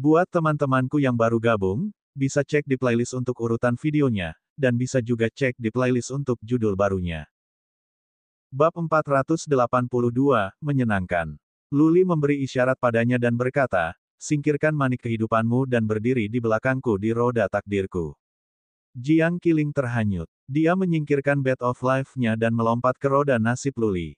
Buat teman-temanku yang baru gabung, bisa cek di playlist untuk urutan videonya, dan bisa juga cek di playlist untuk judul barunya. Bab 482, menyenangkan. Luli memberi isyarat padanya dan berkata, singkirkan manik kehidupanmu dan berdiri di belakangku di roda takdirku. Jiang Qiling terhanyut. Dia menyingkirkan Bed of Life-nya dan melompat ke roda nasib Luli.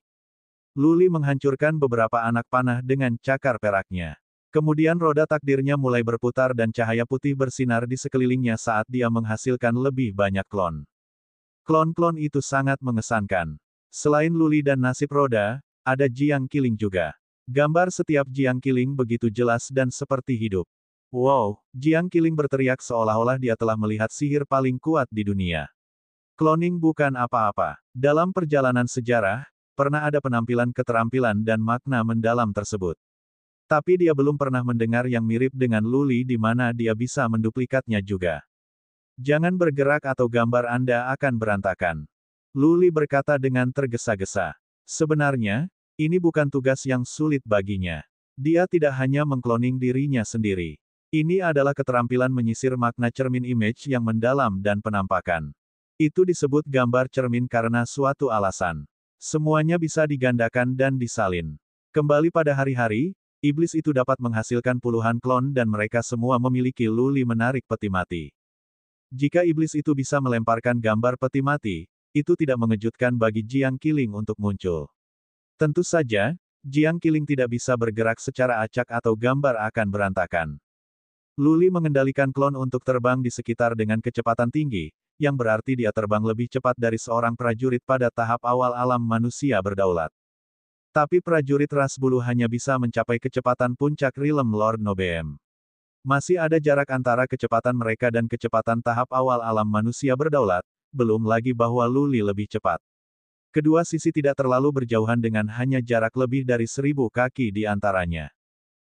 Luli menghancurkan beberapa anak panah dengan cakar peraknya. Kemudian roda takdirnya mulai berputar dan cahaya putih bersinar di sekelilingnya saat dia menghasilkan lebih banyak klon. Klon-klon itu sangat mengesankan. Selain Luli dan nasib roda, ada Jiang Qiling juga. Gambar setiap Jiang Qiling begitu jelas dan seperti hidup. Wow, Jiang Qiling berteriak seolah-olah dia telah melihat sihir paling kuat di dunia. Cloning bukan apa-apa. Dalam perjalanan sejarah, pernah ada penampilan keterampilan dan makna mendalam tersebut. Tapi dia belum pernah mendengar yang mirip dengan Luli di mana dia bisa menduplikatnya juga. Jangan bergerak atau gambar Anda akan berantakan. Luli berkata dengan tergesa-gesa. Sebenarnya, ini bukan tugas yang sulit baginya. Dia tidak hanya mengkloning dirinya sendiri. Ini adalah keterampilan menyisir makna cermin image yang mendalam dan penampakan. Itu disebut gambar cermin karena suatu alasan. Semuanya bisa digandakan dan disalin. Kembali pada hari-hari, iblis itu dapat menghasilkan puluhan klon dan mereka semua memiliki Luli menarik peti mati. Jika iblis itu bisa melemparkan gambar peti mati, itu tidak mengejutkan bagi Jiang Qiling untuk muncul. Tentu saja, Jiang Qiling tidak bisa bergerak secara acak atau gambar akan berantakan. Luli mengendalikan klon untuk terbang di sekitar dengan kecepatan tinggi, yang berarti dia terbang lebih cepat dari seorang prajurit pada tahap awal alam manusia berdaulat. Tapi prajurit ras bulu hanya bisa mencapai kecepatan puncak Realm Lord Nobeem. Masih ada jarak antara kecepatan mereka dan kecepatan tahap awal alam manusia berdaulat, belum lagi bahwa Luli lebih cepat. Kedua sisi tidak terlalu berjauhan dengan hanya jarak lebih dari 1000 kaki di antaranya.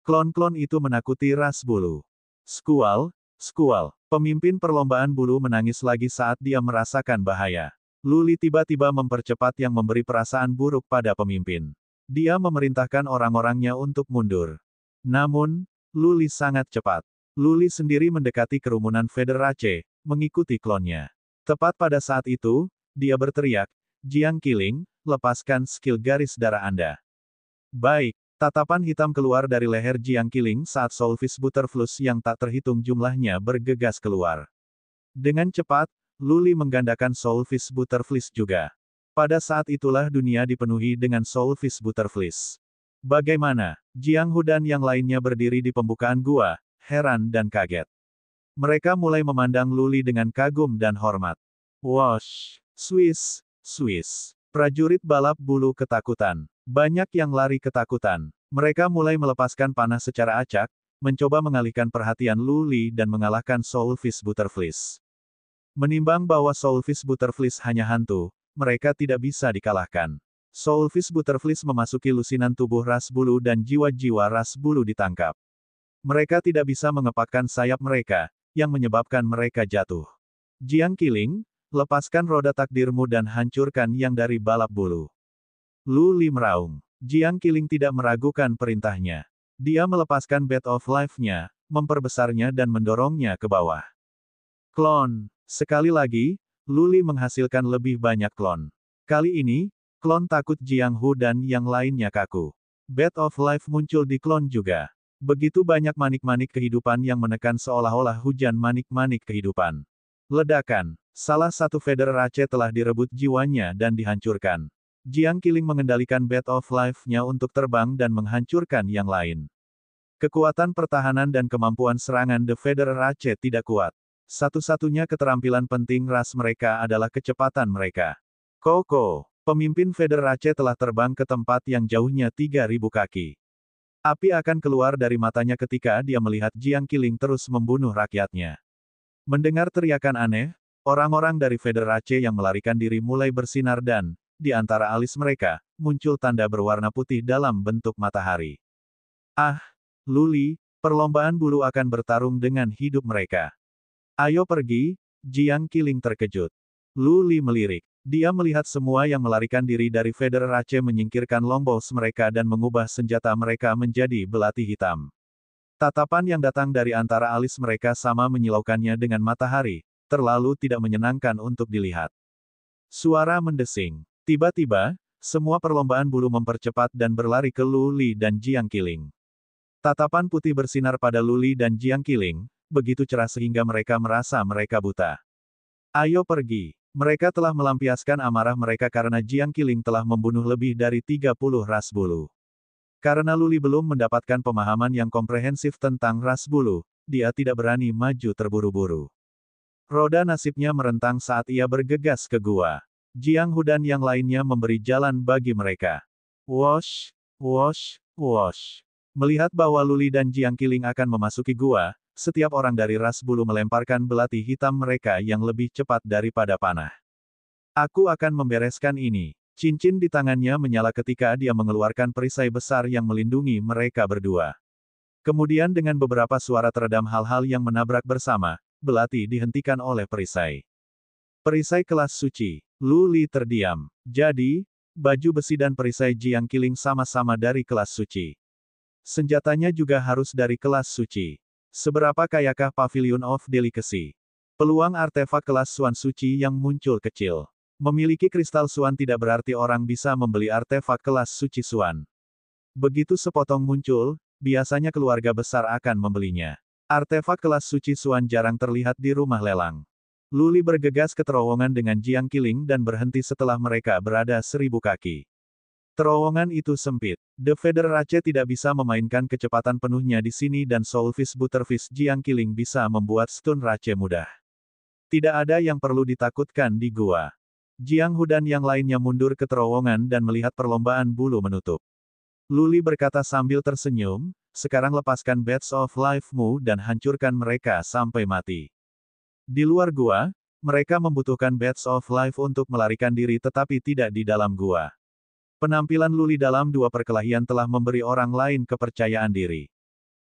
Klon-klon itu menakuti ras bulu. Squall, Squall, pemimpin perlombaan bulu menangis lagi saat dia merasakan bahaya. Luli tiba-tiba mempercepat yang memberi perasaan buruk pada pemimpin. Dia memerintahkan orang-orangnya untuk mundur. Namun, Luli sangat cepat. Luli sendiri mendekati kerumunan Federace, mengikuti klonnya. Tepat pada saat itu, dia berteriak, Jiang Qiling, lepaskan skill garis darah Anda. Baik, tatapan hitam keluar dari leher Jiang Qiling saat Soulfish Butterflies yang tak terhitung jumlahnya bergegas keluar. Dengan cepat, Luli menggandakan Soulfish Butterflies juga. Pada saat itulah dunia dipenuhi dengan Soulfish Butterflies. Bagaimana? Jiang Hu dan yang lainnya berdiri di pembukaan gua, heran dan kaget. Mereka mulai memandang Luli dengan kagum dan hormat. Wosh! Swiss! Swiss! Prajurit balap bulu ketakutan. Banyak yang lari ketakutan. Mereka mulai melepaskan panah secara acak, mencoba mengalihkan perhatian Luli dan mengalahkan Soulfish Butterflies. Menimbang bahwa Soulfish Butterflies hanya hantu, mereka tidak bisa dikalahkan. Soulfish Butterflies memasuki lusinan tubuh ras bulu dan jiwa-jiwa ras bulu ditangkap. Mereka tidak bisa mengepakkan sayap mereka, yang menyebabkan mereka jatuh. Jiang Qiling, lepaskan roda takdirmu dan hancurkan yang dari balap bulu. Luli meraung. Jiang Qiling tidak meragukan perintahnya. Dia melepaskan Bed of Life-nya, memperbesarnya dan mendorongnya ke bawah. Klon. Sekali lagi, Luli menghasilkan lebih banyak klon. Kali ini, klon takut Jiang Hu dan yang lainnya kaku. Bed of Life muncul di klon juga. Begitu banyak manik-manik kehidupan yang menekan seolah-olah hujan manik-manik kehidupan. Ledakan. Salah satu Federace telah direbut jiwanya dan dihancurkan. Jiang Qiling mengendalikan Bed of Life-nya untuk terbang dan menghancurkan yang lain. Kekuatan pertahanan dan kemampuan serangan The Federace tidak kuat. Satu-satunya keterampilan penting ras mereka adalah kecepatan mereka. Koko, pemimpin Federace telah terbang ke tempat yang jauhnya 3000 kaki. Api akan keluar dari matanya ketika dia melihat Jiang Qiling terus membunuh rakyatnya. Mendengar teriakan aneh, orang-orang dari Federace yang melarikan diri mulai bersinar dan, di antara alis mereka, muncul tanda berwarna putih dalam bentuk matahari. Ah, Luli, perlombaan bulu akan bertarung dengan hidup mereka. Ayo pergi, Jiang Qiling terkejut. Luli melirik. Dia melihat semua yang melarikan diri dari Federace menyingkirkan longbows mereka dan mengubah senjata mereka menjadi belati hitam. Tatapan yang datang dari antara alis mereka sama menyilaukannya dengan matahari, terlalu tidak menyenangkan untuk dilihat. Suara mendesing. Tiba-tiba, semua perlombaan bulu mempercepat dan berlari ke Lu Li dan Jiang Qiling. Tatapan putih bersinar pada Lu Li dan Jiang Qiling, begitu cerah sehingga mereka merasa mereka buta. Ayo pergi. Mereka telah melampiaskan amarah mereka karena Jiang Qiling telah membunuh lebih dari 30 ras bulu. Karena Lu Li belum mendapatkan pemahaman yang komprehensif tentang ras bulu, dia tidak berani maju terburu-buru. Roda nasibnya merentang saat ia bergegas ke gua. Jiang Hu dan yang lainnya memberi jalan bagi mereka. Wosh, wosh, wosh. Melihat bahwa Lu Li dan Jiang Qiling akan memasuki gua, setiap orang dari ras bulu melemparkan belati hitam mereka yang lebih cepat daripada panah. Aku akan membereskan ini. Cincin di tangannya menyala ketika dia mengeluarkan perisai besar yang melindungi mereka berdua. Kemudian dengan beberapa suara teredam hal-hal yang menabrak bersama, belati dihentikan oleh perisai. Perisai kelas suci. Lu Li terdiam. Jadi, baju besi dan perisai Jiang Qiling sama-sama dari kelas suci. Senjatanya juga harus dari kelas suci. Seberapa kayakah Pavilion of Delicacy? Peluang artefak kelas Suan suci yang muncul kecil. Memiliki kristal Suan tidak berarti orang bisa membeli artefak kelas suci Suan. Begitu sepotong muncul, biasanya keluarga besar akan membelinya. Artefak kelas suci Suan jarang terlihat di rumah lelang. Lu Li bergegas ke terowongan dengan Jiang Qiling dan berhenti setelah mereka berada 1000 kaki. Terowongan itu sempit. The Feather Rache tidak bisa memainkan kecepatan penuhnya di sini dan Soulfish Butterfish Jiang Qiling bisa membuat stun Rache mudah. Tidak ada yang perlu ditakutkan di gua. Jiang Hu dan yang lainnya mundur ke terowongan dan melihat perlombaan bulu menutup. Lu Li berkata sambil tersenyum, sekarang lepaskan Bats of Life-mu dan hancurkan mereka sampai mati. Di luar gua, mereka membutuhkan Bats of Life untuk melarikan diri tetapi tidak di dalam gua. Penampilan Lu Li dalam dua perkelahian telah memberi orang lain kepercayaan diri.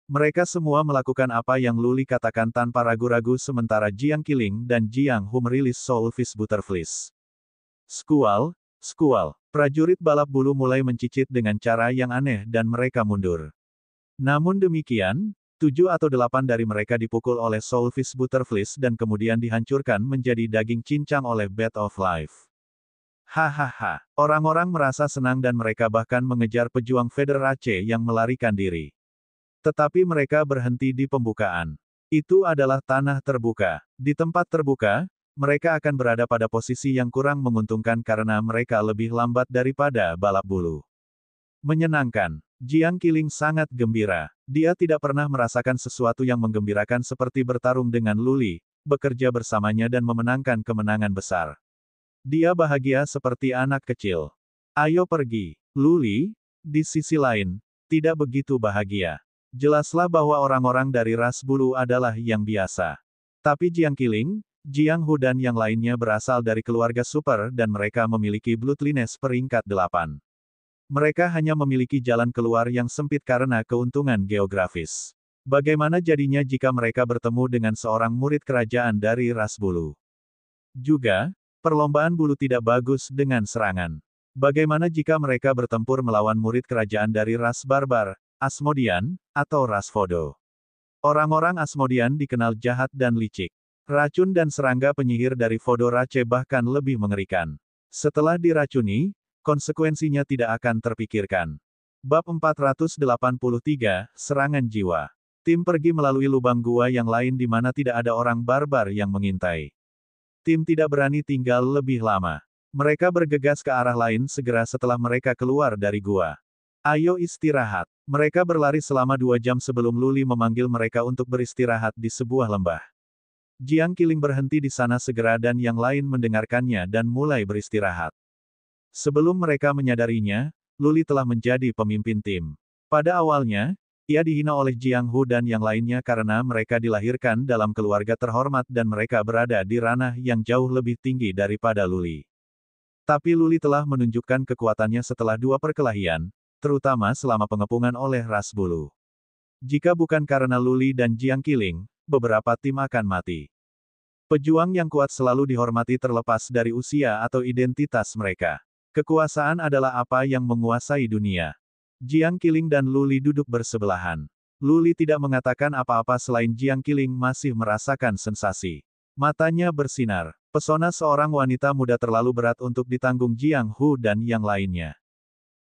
Mereka semua melakukan apa yang Lu Li katakan tanpa ragu-ragu sementara Jiang Qiling dan Jiang Hu merilis Soulfish Butterflies. Skual, skual. Prajurit balap bulu mulai mencicit dengan cara yang aneh dan mereka mundur. Namun demikian, 7 atau 8 dari mereka dipukul oleh Soulfish Butterflies dan kemudian dihancurkan menjadi daging cincang oleh Bat of Life. Hahaha. Orang-orang merasa senang dan mereka bahkan mengejar pejuang Feather Rache yang melarikan diri. Tetapi mereka berhenti di pembukaan. Itu adalah tanah terbuka. Di tempat terbuka, mereka akan berada pada posisi yang kurang menguntungkan karena mereka lebih lambat daripada balap bulu. Menyenangkan. Jiang Qiling sangat gembira. Dia tidak pernah merasakan sesuatu yang menggembirakan seperti bertarung dengan Lu Li, bekerja bersamanya dan memenangkan kemenangan besar. Dia bahagia seperti anak kecil. Ayo pergi. Lu Li, di sisi lain, tidak begitu bahagia. Jelaslah bahwa orang-orang dari ras bulu adalah yang biasa. Tapi Jiang Qiling, Jiang Hu dan yang lainnya berasal dari keluarga super dan mereka memiliki bloodliness peringkat 8. Mereka hanya memiliki jalan keluar yang sempit karena keuntungan geografis. Bagaimana jadinya jika mereka bertemu dengan seorang murid kerajaan dari ras bulu? Juga, perlombaan bulu tidak bagus dengan serangan. Bagaimana jika mereka bertempur melawan murid kerajaan dari ras barbar, Asmodian, atau ras Fodo? Orang-orang Asmodian dikenal jahat dan licik. Racun dan serangga penyihir dari Fodo Rache bahkan lebih mengerikan. Setelah diracuni, konsekuensinya tidak akan terpikirkan. Bab 483, Serangan Jiwa. Tim pergi melalui lubang gua yang lain di mana tidak ada orang barbar yang mengintai. Tim tidak berani tinggal lebih lama. Mereka bergegas ke arah lain segera setelah mereka keluar dari gua. Ayo istirahat. Mereka berlari selama 2 jam sebelum Lu Li memanggil mereka untuk beristirahat di sebuah lembah. Jiang Qiling berhenti di sana segera dan yang lain mendengarkannya dan mulai beristirahat. Sebelum mereka menyadarinya, Lu Li telah menjadi pemimpin tim. Pada awalnya, ia dihina oleh Jiang Hu dan yang lainnya karena mereka dilahirkan dalam keluarga terhormat dan mereka berada di ranah yang jauh lebih tinggi daripada Lu Li. Tapi Lu Li telah menunjukkan kekuatannya setelah 2 perkelahian, terutama selama pengepungan oleh ras bulu. Jika bukan karena Lu Li dan Jiang Qiling, beberapa tim akan mati. Pejuang yang kuat selalu dihormati terlepas dari usia atau identitas mereka. Kekuasaan adalah apa yang menguasai dunia. Jiang Qiling dan Lu Li duduk bersebelahan. Luli tidak mengatakan apa-apa selain Jiang Qiling masih merasakan sensasi. Matanya bersinar. Pesona seorang wanita muda terlalu berat untuk ditanggung Jiang Hu dan yang lainnya.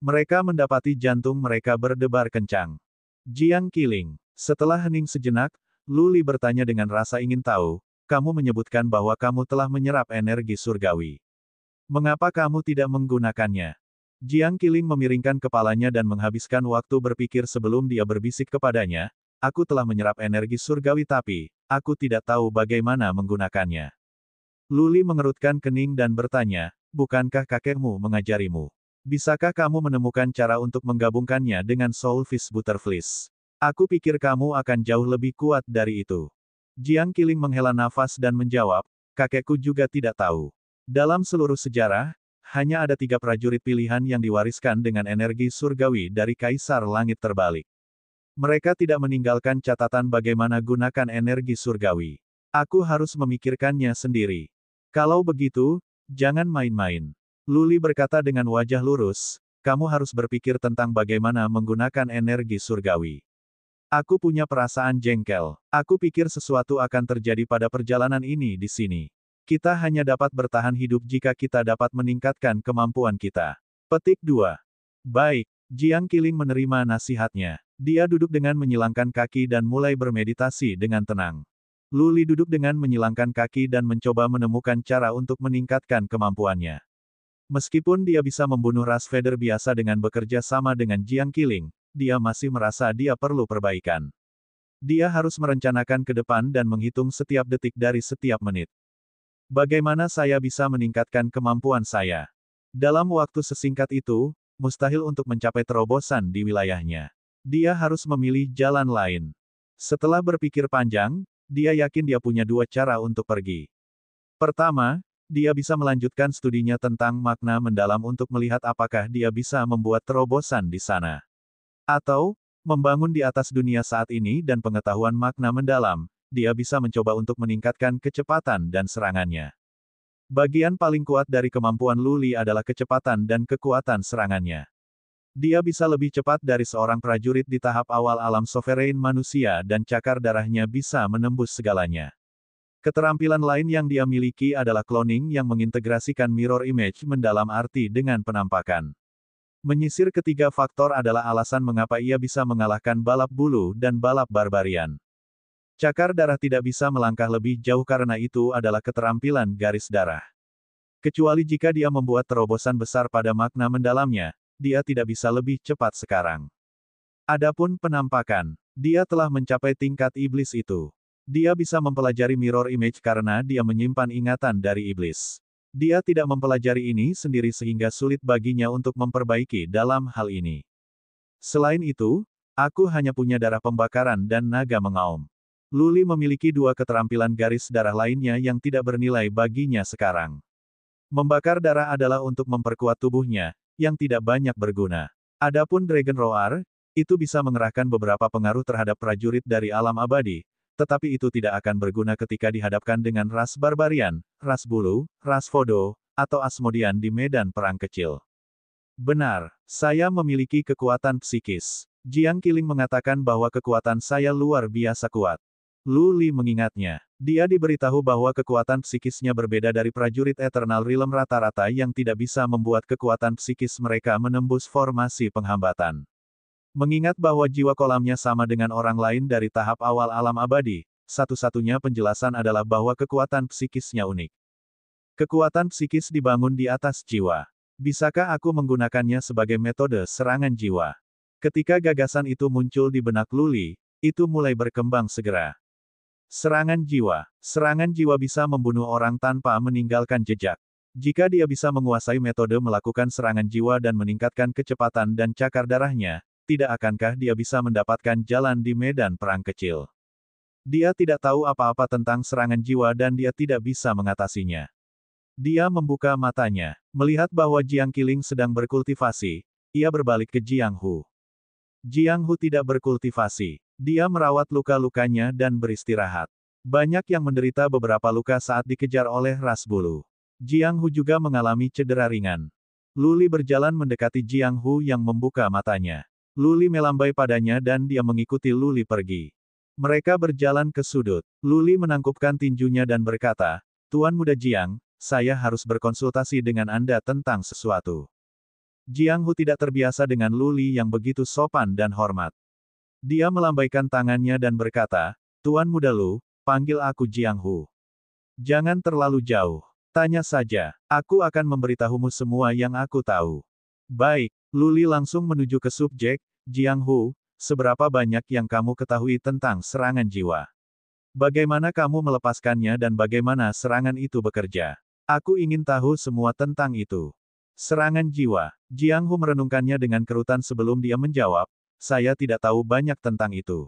Mereka mendapati jantung mereka berdebar kencang. Jiang Qiling. Setelah hening sejenak, Luli bertanya dengan rasa ingin tahu, kamu menyebutkan bahwa kamu telah menyerap energi surgawi. Mengapa kamu tidak menggunakannya? Jiang Qiling memiringkan kepalanya dan menghabiskan waktu berpikir sebelum dia berbisik kepadanya, aku telah menyerap energi surgawi tapi, aku tidak tahu bagaimana menggunakannya. Luli mengerutkan kening dan bertanya, bukankah kakekmu mengajarimu? Bisakah kamu menemukan cara untuk menggabungkannya dengan Soulfish Butterflies? Aku pikir kamu akan jauh lebih kuat dari itu. Jiang Qiling menghela nafas dan menjawab, kakekku juga tidak tahu. Dalam seluruh sejarah, hanya ada 3 prajurit pilihan yang diwariskan dengan energi surgawi dari Kaisar Langit Terbalik. Mereka tidak meninggalkan catatan bagaimana gunakan energi surgawi. Aku harus memikirkannya sendiri. Kalau begitu, jangan main-main. Luli berkata dengan wajah lurus, kamu harus berpikir tentang bagaimana menggunakan energi surgawi. Aku punya perasaan jengkel. Aku pikir sesuatu akan terjadi pada perjalanan ini di sini. Kita hanya dapat bertahan hidup jika kita dapat meningkatkan kemampuan kita. Petik 2. Baik, Jiang Qiling menerima nasihatnya. Dia duduk dengan menyilangkan kaki dan mulai bermeditasi dengan tenang. Luli duduk dengan menyilangkan kaki dan mencoba menemukan cara untuk meningkatkan kemampuannya. Meskipun dia bisa membunuh ras Feather biasa dengan bekerja sama dengan Jiang Qiling, dia masih merasa dia perlu perbaikan. Dia harus merencanakan ke depan dan menghitung setiap detik dari setiap menit. Bagaimana saya bisa meningkatkan kemampuan saya? Dalam waktu sesingkat itu, mustahil untuk mencapai terobosan di wilayahnya. Dia harus memilih jalan lain. Setelah berpikir panjang, dia yakin dia punya 2 cara untuk pergi. Pertama, dia bisa melanjutkan studinya tentang makna mendalam untuk melihat apakah dia bisa membuat terobosan di sana. Atau, membangun di atas dunia saat ini dan pengetahuan makna mendalam, dia bisa mencoba untuk meningkatkan kecepatan dan serangannya. Bagian paling kuat dari kemampuan Luli adalah kecepatan dan kekuatan serangannya. Dia bisa lebih cepat dari seorang prajurit di tahap awal alam sovereign manusia dan cakar darahnya bisa menembus segalanya. Keterampilan lain yang dia miliki adalah cloning yang mengintegrasikan mirror image mendalam arti dengan penampakan. Menyisir ketiga faktor adalah alasan mengapa ia bisa mengalahkan balap bulu dan balap barbarian. Cakar darah tidak bisa melangkah lebih jauh karena itu adalah keterampilan garis darah. Kecuali jika dia membuat terobosan besar pada makna mendalamnya, dia tidak bisa lebih cepat sekarang. Adapun penampakan, dia telah mencapai tingkat iblis itu. Dia bisa mempelajari mirror image karena dia menyimpan ingatan dari iblis. Dia tidak mempelajari ini sendiri sehingga sulit baginya untuk memperbaiki dalam hal ini. Selain itu, aku hanya punya darah pembakaran dan naga mengaum. Luli memiliki 2 keterampilan garis darah lainnya yang tidak bernilai baginya sekarang. Membakar darah adalah untuk memperkuat tubuhnya, yang tidak banyak berguna. Adapun Dragon Roar, itu bisa mengerahkan beberapa pengaruh terhadap prajurit dari alam abadi, tetapi itu tidak akan berguna ketika dihadapkan dengan ras barbarian, ras bulu, ras Fodo, atau Asmodian di medan perang kecil. Benar, saya memiliki kekuatan psikis. Jiang Qiling mengatakan bahwa kekuatan saya luar biasa kuat. Luli mengingatnya. Dia diberitahu bahwa kekuatan psikisnya berbeda dari prajurit Eternal Realm rata-rata yang tidak bisa membuat kekuatan psikis mereka menembus formasi penghambatan. Mengingat bahwa jiwa kolamnya sama dengan orang lain dari tahap awal alam abadi, satu-satunya penjelasan adalah bahwa kekuatan psikisnya unik. Kekuatan psikis dibangun di atas jiwa. Bisakah aku menggunakannya sebagai metode serangan jiwa? Ketika gagasan itu muncul di benak Luli, itu mulai berkembang segera. Serangan jiwa. Serangan jiwa bisa membunuh orang tanpa meninggalkan jejak. Jika dia bisa menguasai metode melakukan serangan jiwa dan meningkatkan kecepatan dan cakar darahnya, tidak akankah dia bisa mendapatkan jalan di medan perang kecil? Dia tidak tahu apa-apa tentang serangan jiwa dan dia tidak bisa mengatasinya. Dia membuka matanya, melihat bahwa Jiang Qiling sedang berkultivasi. Ia berbalik ke Jiang Hu. Jiang Hu tidak berkultivasi. Dia merawat luka-lukanya dan beristirahat. Banyak yang menderita beberapa luka saat dikejar oleh ras bulu. Jiang Hu juga mengalami cedera ringan. Luli berjalan mendekati Jiang Hu yang membuka matanya. Luli melambai padanya dan dia mengikuti Luli pergi. Mereka berjalan ke sudut. Luli menangkupkan tinjunya dan berkata, Tuan Muda Jiang, saya harus berkonsultasi dengan Anda tentang sesuatu. Jiang Hu tidak terbiasa dengan Luli yang begitu sopan dan hormat. Dia melambaikan tangannya dan berkata, Tuan Muda Lu, panggil aku Jiang Hu. Jangan terlalu jauh. Tanya saja, aku akan memberitahumu semua yang aku tahu. Baik, Luli langsung menuju ke subjek, Jiang Hu, seberapa banyak yang kamu ketahui tentang serangan jiwa? Bagaimana kamu melepaskannya dan bagaimana serangan itu bekerja? Aku ingin tahu semua tentang itu. Serangan jiwa. Jiang Hu merenungkannya dengan kerutan sebelum dia menjawab, saya tidak tahu banyak tentang itu.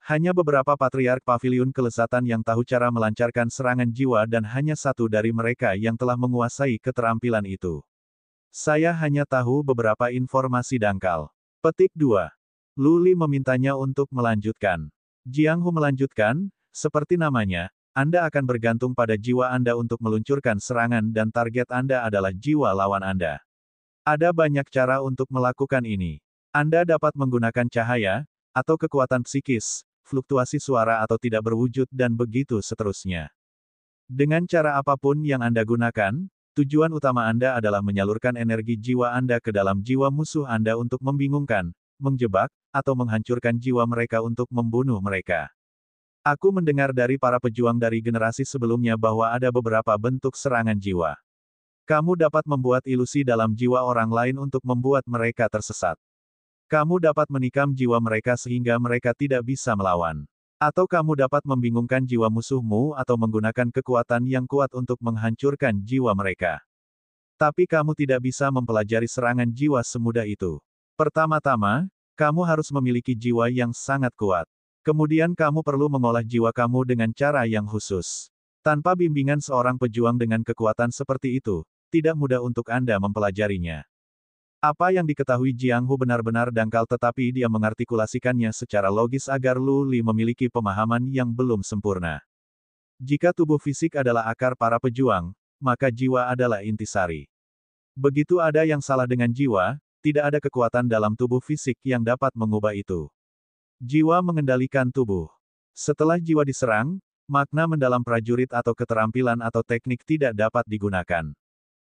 Hanya beberapa patriark paviliun kelezatan yang tahu cara melancarkan serangan jiwa dan hanya satu dari mereka yang telah menguasai keterampilan itu. Saya hanya tahu beberapa informasi dangkal. Petik 2. Luli memintanya untuk melanjutkan. Jiang Hu melanjutkan, seperti namanya, Anda akan bergantung pada jiwa Anda untuk meluncurkan serangan dan target Anda adalah jiwa lawan Anda. Ada banyak cara untuk melakukan ini. Anda dapat menggunakan cahaya, atau kekuatan psikis, fluktuasi suara atau tidak berwujud dan begitu seterusnya. Dengan cara apapun yang Anda gunakan, tujuan utama Anda adalah menyalurkan energi jiwa Anda ke dalam jiwa musuh Anda untuk membingungkan, menjebak, atau menghancurkan jiwa mereka untuk membunuh mereka. Aku mendengar dari para pejuang dari generasi sebelumnya bahwa ada beberapa bentuk serangan jiwa. Kamu dapat membuat ilusi dalam jiwa orang lain untuk membuat mereka tersesat. Kamu dapat menikam jiwa mereka sehingga mereka tidak bisa melawan. Atau kamu dapat membingungkan jiwa musuhmu atau menggunakan kekuatan yang kuat untuk menghancurkan jiwa mereka. Tapi kamu tidak bisa mempelajari serangan jiwa semudah itu. Pertama-tama, kamu harus memiliki jiwa yang sangat kuat. Kemudian kamu perlu mengolah jiwa kamu dengan cara yang khusus. Tanpa bimbingan seorang pejuang dengan kekuatan seperti itu, tidak mudah untuk Anda mempelajarinya. Apa yang diketahui Jiang Hu benar-benar dangkal tetapi dia mengartikulasikannya secara logis agar Lu Li memiliki pemahaman yang belum sempurna. Jika tubuh fisik adalah akar para pejuang, maka jiwa adalah intisari. Begitu ada yang salah dengan jiwa, tidak ada kekuatan dalam tubuh fisik yang dapat mengubah itu. Jiwa mengendalikan tubuh. Setelah jiwa diserang, makna mendalam prajurit atau keterampilan atau teknik tidak dapat digunakan.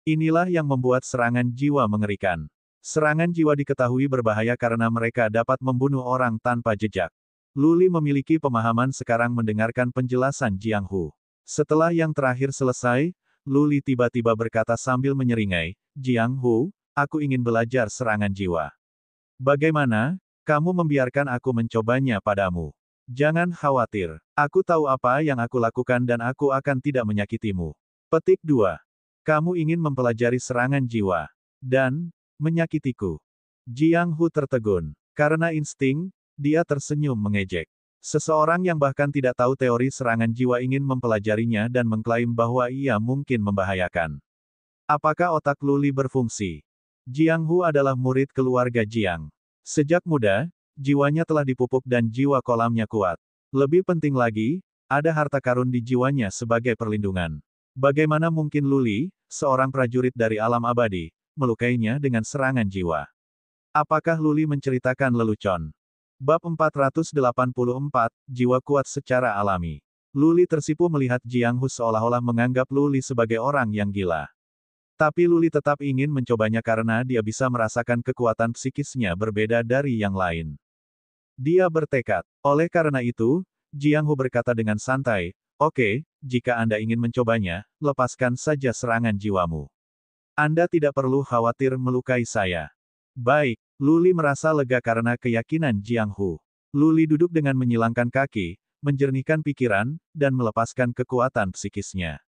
Inilah yang membuat serangan jiwa mengerikan. Serangan jiwa diketahui berbahaya karena mereka dapat membunuh orang tanpa jejak. Luli memiliki pemahaman sekarang mendengarkan penjelasan Jiang Hu. Setelah yang terakhir selesai, Luli tiba-tiba berkata sambil menyeringai, Jiang Hu, aku ingin belajar serangan jiwa. Bagaimana? Kamu membiarkan aku mencobanya padamu. Jangan khawatir. Aku tahu apa yang aku lakukan dan aku akan tidak menyakitimu. Petik 2. Kamu ingin mempelajari serangan jiwa. Dan, menyakitiku. Jiang Hu tertegun. Karena insting, dia tersenyum mengejek. Seseorang yang bahkan tidak tahu teori serangan jiwa ingin mempelajarinya dan mengklaim bahwa ia mungkin membahayakan. Apakah otak Luli berfungsi? Jiang Hu adalah murid keluarga Jiang. Sejak muda, jiwanya telah dipupuk dan jiwa kolamnya kuat. Lebih penting lagi, ada harta karun di jiwanya sebagai perlindungan. Bagaimana mungkin Luli, seorang prajurit dari alam abadi, melukainya dengan serangan jiwa? Apakah Luli menceritakan lelucon? Bab 484, Jiwa Kuat Secara Alami. Luli tersipu melihat Jiang Hu seolah-olah menganggap Luli sebagai orang yang gila. Tapi Luli tetap ingin mencobanya karena dia bisa merasakan kekuatan psikisnya berbeda dari yang lain. Dia bertekad. Oleh karena itu, Jiang Hu berkata dengan santai, Oke, jika Anda ingin mencobanya, lepaskan saja serangan jiwamu. Anda tidak perlu khawatir melukai saya. Baik, Luli merasa lega karena keyakinan Jiang Hu. Luli duduk dengan menyilangkan kaki, menjernihkan pikiran, dan melepaskan kekuatan psikisnya.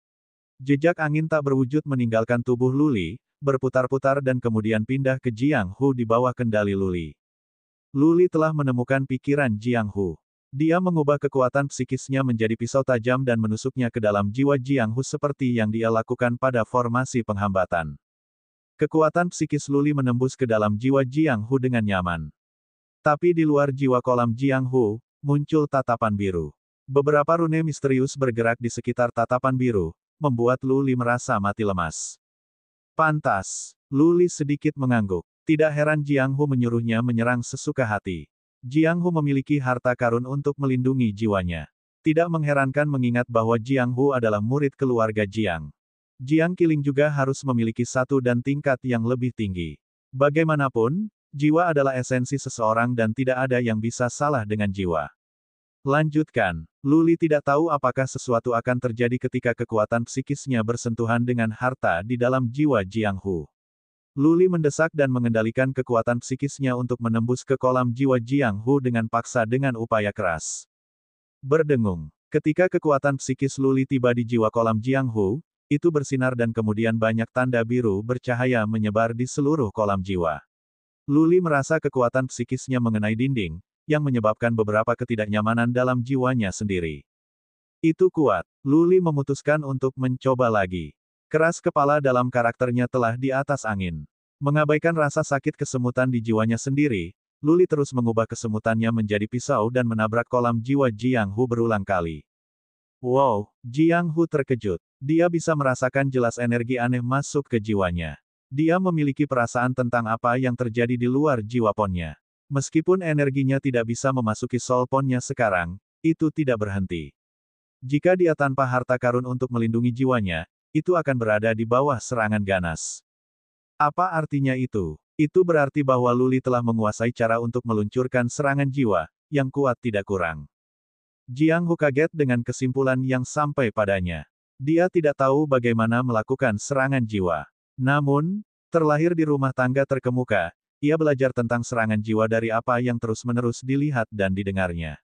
Jejak angin tak berwujud meninggalkan tubuh Luli, berputar-putar dan kemudian pindah ke Jiang Hu di bawah kendali Luli. Luli telah menemukan pikiran Jiang Hu. Dia mengubah kekuatan psikisnya menjadi pisau tajam dan menusuknya ke dalam jiwa Jiang Hu seperti yang dia lakukan pada formasi penghambatan. Kekuatan psikis Luli menembus ke dalam jiwa Jiang Hu dengan nyaman. Tapi di luar jiwa kolam Jiang Hu, muncul tatapan biru. Beberapa rune misterius bergerak di sekitar tatapan biru, membuat Luli merasa mati lemas. Pantas. Luli sedikit mengangguk. Tidak heran Jiang Hu menyuruhnya menyerang sesuka hati. Jiang Hu memiliki harta karun untuk melindungi jiwanya. Tidak mengherankan mengingat bahwa Jiang Hu adalah murid keluarga Jiang. Jiang Qiling juga harus memiliki satu dan tingkat yang lebih tinggi. Bagaimanapun, jiwa adalah esensi seseorang dan tidak ada yang bisa salah dengan jiwa. Lanjutkan, Luli tidak tahu apakah sesuatu akan terjadi ketika kekuatan psikisnya bersentuhan dengan harta di dalam jiwa Jiang Hu. Luli mendesak dan mengendalikan kekuatan psikisnya untuk menembus ke kolam jiwa Jiang Hu dengan paksa dengan upaya keras. Berdengung. Ketika kekuatan psikis Luli tiba di jiwa kolam Jiang Hu, itu bersinar dan kemudian banyak tanda biru bercahaya menyebar di seluruh kolam jiwa. Luli merasa kekuatan psikisnya mengenai dinding, yang menyebabkan beberapa ketidaknyamanan dalam jiwanya sendiri. Itu kuat. Luli memutuskan untuk mencoba lagi. Keras kepala dalam karakternya telah di atas angin. Mengabaikan rasa sakit kesemutan di jiwanya sendiri, Luli terus mengubah kesemutannya menjadi pisau dan menabrak kolam jiwa Jiang Hu berulang kali. Wow, Jiang Hu terkejut. Dia bisa merasakan jelas energi aneh masuk ke jiwanya. Dia memiliki perasaan tentang apa yang terjadi di luar jiwa ponnya. Meskipun energinya tidak bisa memasuki soul ponnya sekarang, itu tidak berhenti. Jika dia tanpa harta karun untuk melindungi jiwanya, itu akan berada di bawah serangan ganas. Apa artinya itu? Itu berarti bahwa Luli telah menguasai cara untuk meluncurkan serangan jiwa, yang kuat tidak kurang. Jiang Hu kaget dengan kesimpulan yang sampai padanya. Dia tidak tahu bagaimana melakukan serangan jiwa. Namun, terlahir di rumah tangga terkemuka, ia belajar tentang serangan jiwa dari apa yang terus-menerus dilihat dan didengarnya.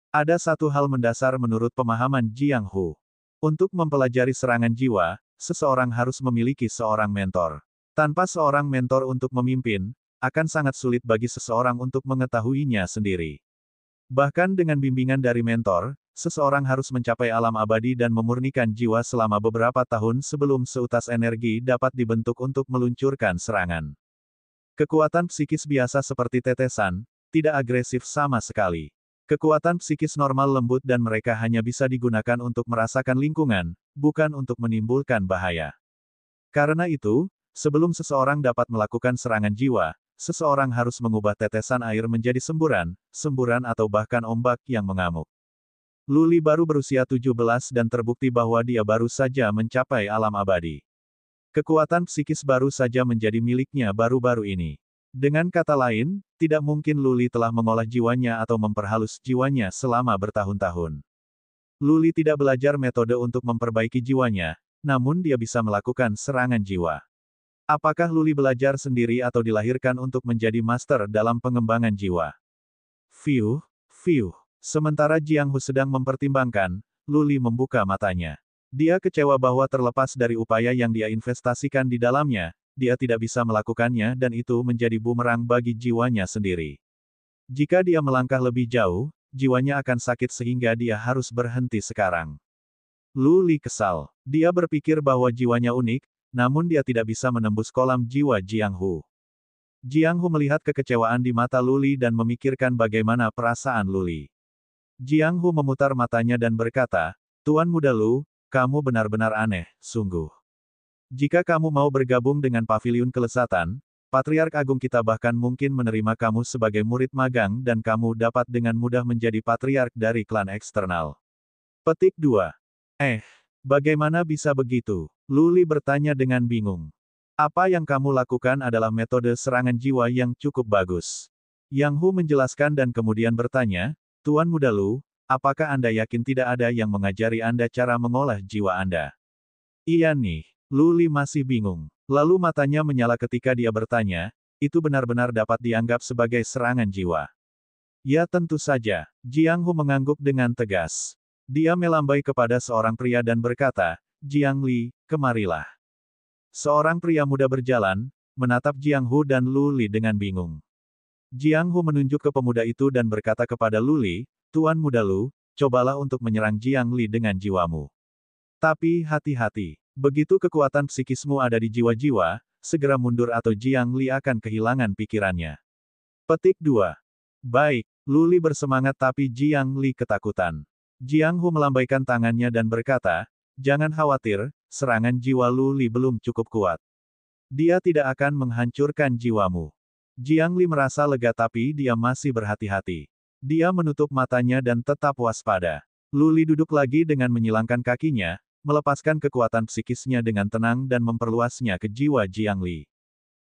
Ada satu hal mendasar menurut pemahaman Jiang Hu. Untuk mempelajari serangan jiwa, seseorang harus memiliki seorang mentor. Tanpa seorang mentor untuk memimpin, akan sangat sulit bagi seseorang untuk mengetahuinya sendiri. Bahkan dengan bimbingan dari mentor, seseorang harus mencapai alam abadi dan memurnikan jiwa selama beberapa tahun sebelum seutas energi dapat dibentuk untuk meluncurkan serangan. Kekuatan psikis biasa seperti tetesan, tidak agresif sama sekali. Kekuatan psikis normal lembut dan mereka hanya bisa digunakan untuk merasakan lingkungan, bukan untuk menimbulkan bahaya. Karena itu, sebelum seseorang dapat melakukan serangan jiwa, seseorang harus mengubah tetesan air menjadi semburan, semburan atau bahkan ombak yang mengamuk. Luli baru berusia 17 dan terbukti bahwa dia baru saja mencapai alam abadi. Kekuatan psikis baru saja menjadi miliknya baru-baru ini. Dengan kata lain, tidak mungkin Luli telah mengolah jiwanya atau memperhalus jiwanya selama bertahun-tahun. Luli tidak belajar metode untuk memperbaiki jiwanya, namun dia bisa melakukan serangan jiwa. Apakah Luli belajar sendiri atau dilahirkan untuk menjadi master dalam pengembangan jiwa? Fiuh. Sementara Jiang Hu sedang mempertimbangkan, Luli membuka matanya. Dia kecewa bahwa terlepas dari upaya yang dia investasikan di dalamnya, dia tidak bisa melakukannya dan itu menjadi bumerang bagi jiwanya sendiri. Jika dia melangkah lebih jauh, jiwanya akan sakit sehingga dia harus berhenti sekarang. Luli kesal. Dia berpikir bahwa jiwanya unik, namun dia tidak bisa menembus kolam jiwa Jiang Hu. Jiang Hu melihat kekecewaan di mata Luli dan memikirkan bagaimana perasaan Luli. Jiang Hu memutar matanya dan berkata, "Tuan Muda Lu, kamu benar-benar aneh, sungguh. Jika kamu mau bergabung dengan Paviliun Kelesatan, Patriark Agung kita bahkan mungkin menerima kamu sebagai murid magang dan kamu dapat dengan mudah menjadi Patriark dari klan eksternal." Petik 2. Bagaimana bisa begitu? Luli bertanya dengan bingung. Apa yang kamu lakukan adalah metode serangan jiwa yang cukup bagus. Yang Hu menjelaskan dan kemudian bertanya, Tuan Muda Lu, apakah Anda yakin tidak ada yang mengajari Anda cara mengolah jiwa Anda? Iya nih, Luli masih bingung. Lalu matanya menyala ketika dia bertanya, itu benar-benar dapat dianggap sebagai serangan jiwa. Ya tentu saja, Jiang Hu mengangguk dengan tegas. Dia melambai kepada seorang pria dan berkata, Jiang Li, kemarilah. Seorang pria muda berjalan, menatap Jiang Hu dan Luli dengan bingung. Jiang Hu menunjuk ke pemuda itu dan berkata kepada Luli, Tuan Muda Lu, cobalah untuk menyerang Jiang Li dengan jiwamu. Tapi hati-hati, begitu kekuatan psikismu ada di jiwa-jiwa, segera mundur atau Jiang Li akan kehilangan pikirannya. Petik 2. Baik, Luli bersemangat tapi Jiang Li ketakutan. Jiang Hu melambaikan tangannya dan berkata, jangan khawatir, serangan jiwa Luli belum cukup kuat. Dia tidak akan menghancurkan jiwamu. Jiang Li merasa lega tapi dia masih berhati-hati. Dia menutup matanya dan tetap waspada. Lu Li duduk lagi dengan menyilangkan kakinya, melepaskan kekuatan psikisnya dengan tenang dan memperluasnya ke jiwa Jiang Li.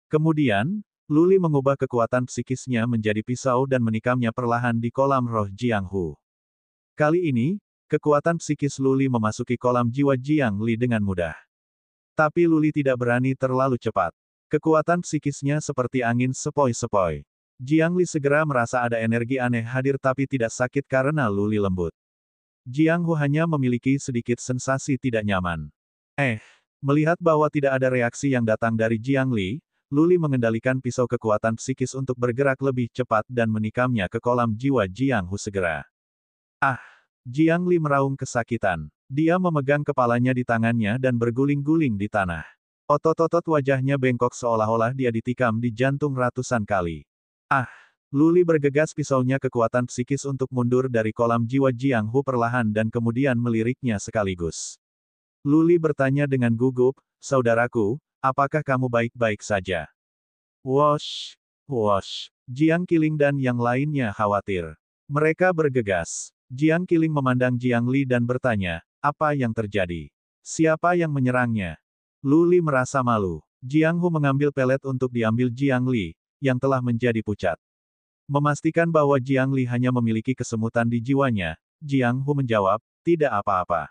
Kemudian, Lu Li mengubah kekuatan psikisnya menjadi pisau dan menikamnya perlahan di kolam roh Jiang Hu. Kali ini, kekuatan psikis Lu Li memasuki kolam jiwa Jiang Li dengan mudah. Tapi Lu Li tidak berani terlalu cepat. Kekuatan psikisnya seperti angin sepoi-sepoi. Jiang Li segera merasa ada energi aneh hadir tapi tidak sakit karena Lu Li lembut. Jiang Hu hanya memiliki sedikit sensasi tidak nyaman. Melihat bahwa tidak ada reaksi yang datang dari Jiang Li, Lu Li mengendalikan pisau kekuatan psikis untuk bergerak lebih cepat dan menikamnya ke kolam jiwa Jiang Hu segera. Jiang Li meraung kesakitan. Dia memegang kepalanya di tangannya dan berguling-guling di tanah. Otot-otot wajahnya bengkok seolah-olah dia ditikam di jantung ratusan kali. Lu Li bergegas pisaunya kekuatan psikis untuk mundur dari kolam jiwa Jiang Hu perlahan dan kemudian meliriknya sekaligus. Lu Li bertanya dengan gugup, "Saudaraku, apakah kamu baik-baik saja?" Wosh, wosh. Jiang Qiling dan yang lainnya khawatir. Mereka bergegas. Jiang Qiling memandang Jiang Li dan bertanya, "Apa yang terjadi? Siapa yang menyerangnya?" Lu Li merasa malu. Jiang Hu mengambil pelet untuk diambil Jiang Li, yang telah menjadi pucat. Memastikan bahwa Jiang Li hanya memiliki kesemutan di jiwanya, Jiang Hu menjawab, "Tidak apa-apa.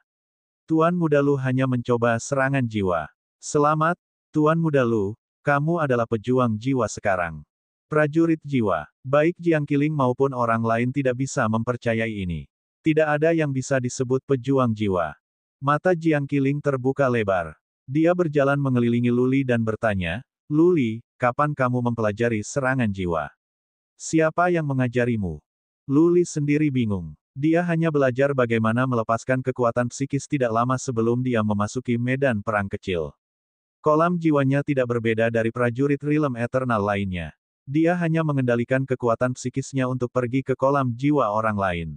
Tuan Muda Lu hanya mencoba serangan jiwa." "Selamat, Tuan Muda Lu, kamu adalah pejuang jiwa sekarang." Prajurit jiwa, baik Jiang Qiling maupun orang lain tidak bisa mempercayai ini. Tidak ada yang bisa disebut pejuang jiwa. Mata Jiang Qiling terbuka lebar. Dia berjalan mengelilingi Lu Li dan bertanya, "Lu Li, kapan kamu mempelajari serangan jiwa? Siapa yang mengajarimu?" Lu Li sendiri bingung. Dia hanya belajar bagaimana melepaskan kekuatan psikis tidak lama sebelum dia memasuki medan perang kecil. Kolam jiwanya tidak berbeda dari prajurit Realm Eternal lainnya. Dia hanya mengendalikan kekuatan psikisnya untuk pergi ke kolam jiwa orang lain.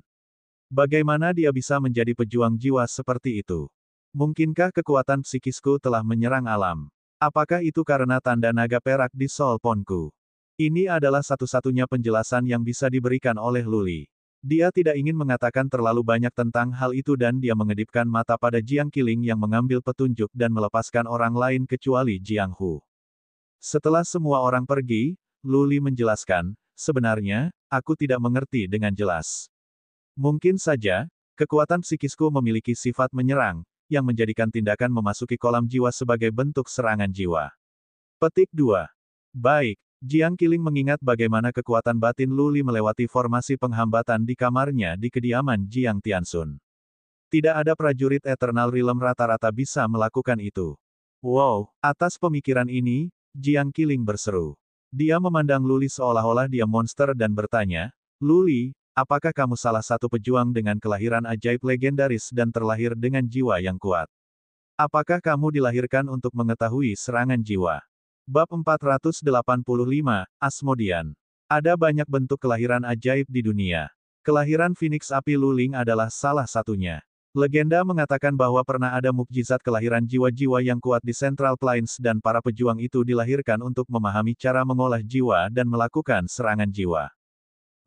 Bagaimana dia bisa menjadi pejuang jiwa seperti itu? Mungkinkah kekuatan psikisku telah menyerang alam? Apakah itu karena tanda naga perak di Soul Ponku? Ini adalah satu-satunya penjelasan yang bisa diberikan oleh Lu Li. Dia tidak ingin mengatakan terlalu banyak tentang hal itu dan dia mengedipkan mata pada Jiang Qiling yang mengambil petunjuk dan melepaskan orang lain kecuali Jiang Hu. Setelah semua orang pergi, Lu Li menjelaskan, "Sebenarnya, aku tidak mengerti dengan jelas. Mungkin saja, kekuatan psikisku memiliki sifat menyerang, yang menjadikan tindakan memasuki kolam jiwa sebagai bentuk serangan jiwa." Petik 2. Baik. Jiang Qiling mengingat bagaimana kekuatan batin Lu Li melewati formasi penghambatan di kamarnya di kediaman Jiang Tianxun. Tidak ada prajurit Eternal Realm rata-rata bisa melakukan itu. Wow, atas pemikiran ini, Jiang Qiling berseru. Dia memandang Lu Li seolah-olah dia monster dan bertanya, "Lu Li, apakah kamu salah satu pejuang dengan kelahiran ajaib legendaris dan terlahir dengan jiwa yang kuat? Apakah kamu dilahirkan untuk mengetahui serangan jiwa?" Bab 485, Asmodean. Ada banyak bentuk kelahiran ajaib di dunia. Kelahiran Phoenix Api Luling adalah salah satunya. Legenda mengatakan bahwa pernah ada mukjizat kelahiran jiwa-jiwa yang kuat di Central Plains dan para pejuang itu dilahirkan untuk memahami cara mengolah jiwa dan melakukan serangan jiwa.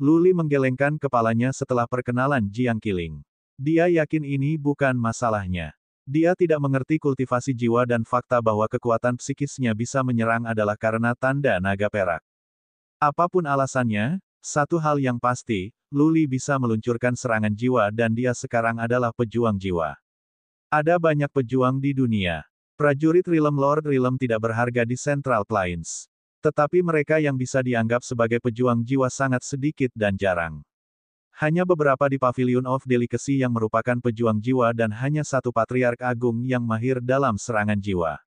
Lu Li menggelengkan kepalanya setelah perkenalan Jiang Qiling. Dia yakin ini bukan masalahnya. Dia tidak mengerti kultivasi jiwa dan fakta bahwa kekuatan psikisnya bisa menyerang adalah karena tanda naga perak. Apapun alasannya, satu hal yang pasti, Lu Li bisa meluncurkan serangan jiwa dan dia sekarang adalah pejuang jiwa. Ada banyak pejuang di dunia. Prajurit Realm Lord Realm tidak berharga di Central Plains. Tetapi mereka yang bisa dianggap sebagai pejuang jiwa sangat sedikit dan jarang. Hanya beberapa di Pavilion of Delicacy yang merupakan pejuang jiwa dan hanya satu patriark agung yang mahir dalam serangan jiwa.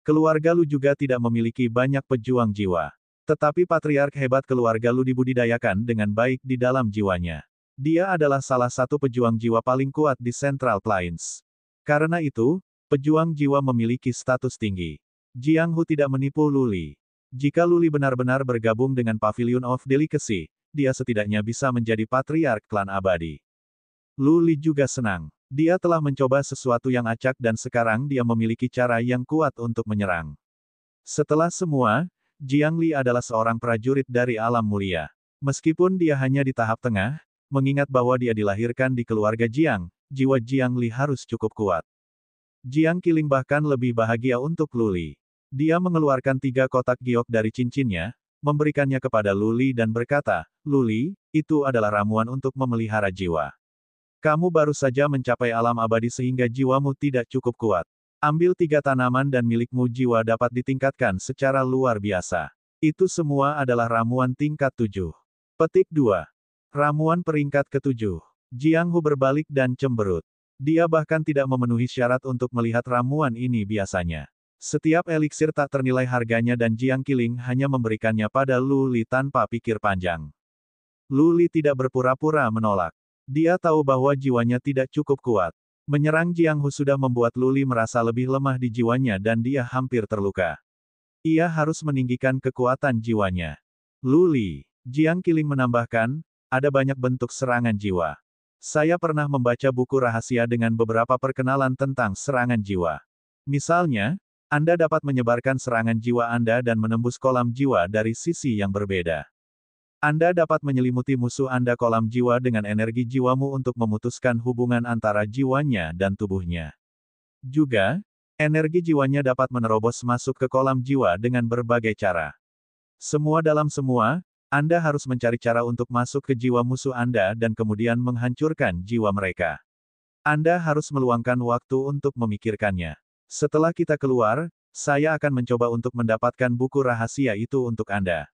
Keluarga Lu juga tidak memiliki banyak pejuang jiwa. Tetapi patriark hebat keluarga Lu dibudidayakan dengan baik di dalam jiwanya. Dia adalah salah satu pejuang jiwa paling kuat di Central Plains. Karena itu, pejuang jiwa memiliki status tinggi. Jiang Hu tidak menipu Lu Li. Jika Lu Li benar-benar bergabung dengan Pavilion of Delicacy, dia setidaknya bisa menjadi patriark klan abadi. Lu Li juga senang. Dia telah mencoba sesuatu yang acak dan sekarang dia memiliki cara yang kuat untuk menyerang. Setelah semua, Jiang Li adalah seorang prajurit dari alam mulia. Meskipun dia hanya di tahap tengah, mengingat bahwa dia dilahirkan di keluarga Jiang, jiwa Jiang Li harus cukup kuat. Jiang Qiling bahkan lebih bahagia untuk Luli. Dia mengeluarkan 3 kotak giok dari cincinnya, memberikannya kepada Luli dan berkata, "Luli, itu adalah ramuan untuk memelihara jiwa. Kamu baru saja mencapai alam abadi sehingga jiwamu tidak cukup kuat. Ambil 3 tanaman dan milikmu jiwa dapat ditingkatkan secara luar biasa. Itu semua adalah ramuan tingkat 7. Petik 2. Ramuan peringkat ke-7. Jiang Hu berbalik dan cemberut. Dia bahkan tidak memenuhi syarat untuk melihat ramuan ini biasanya. Setiap eliksir tak ternilai harganya dan Jiang Qiling hanya memberikannya pada Lu Li tanpa pikir panjang. Lu Li tidak berpura-pura menolak. Dia tahu bahwa jiwanya tidak cukup kuat. Menyerang Jiang Hu sudah membuat Lu Li merasa lebih lemah di jiwanya dan dia hampir terluka. Ia harus meninggikan kekuatan jiwanya. Lu Li, Jiang Qiling menambahkan, ada banyak bentuk serangan jiwa. Saya pernah membaca buku rahasia dengan beberapa perkenalan tentang serangan jiwa. Misalnya, Anda dapat menyebarkan serangan jiwa Anda dan menembus kolam jiwa dari sisi yang berbeda. Anda dapat menyelimuti musuh Anda kolam jiwa dengan energi jiwamu untuk memutuskan hubungan antara jiwanya dan tubuhnya. Juga, energi jiwanya dapat menerobos masuk ke kolam jiwa dengan berbagai cara. Semua dalam semua, Anda harus mencari cara untuk masuk ke jiwa musuh Anda dan kemudian menghancurkan jiwa mereka. Anda harus meluangkan waktu untuk memikirkannya. Setelah kita keluar, saya akan mencoba untuk mendapatkan buku rahasia itu untuk Anda.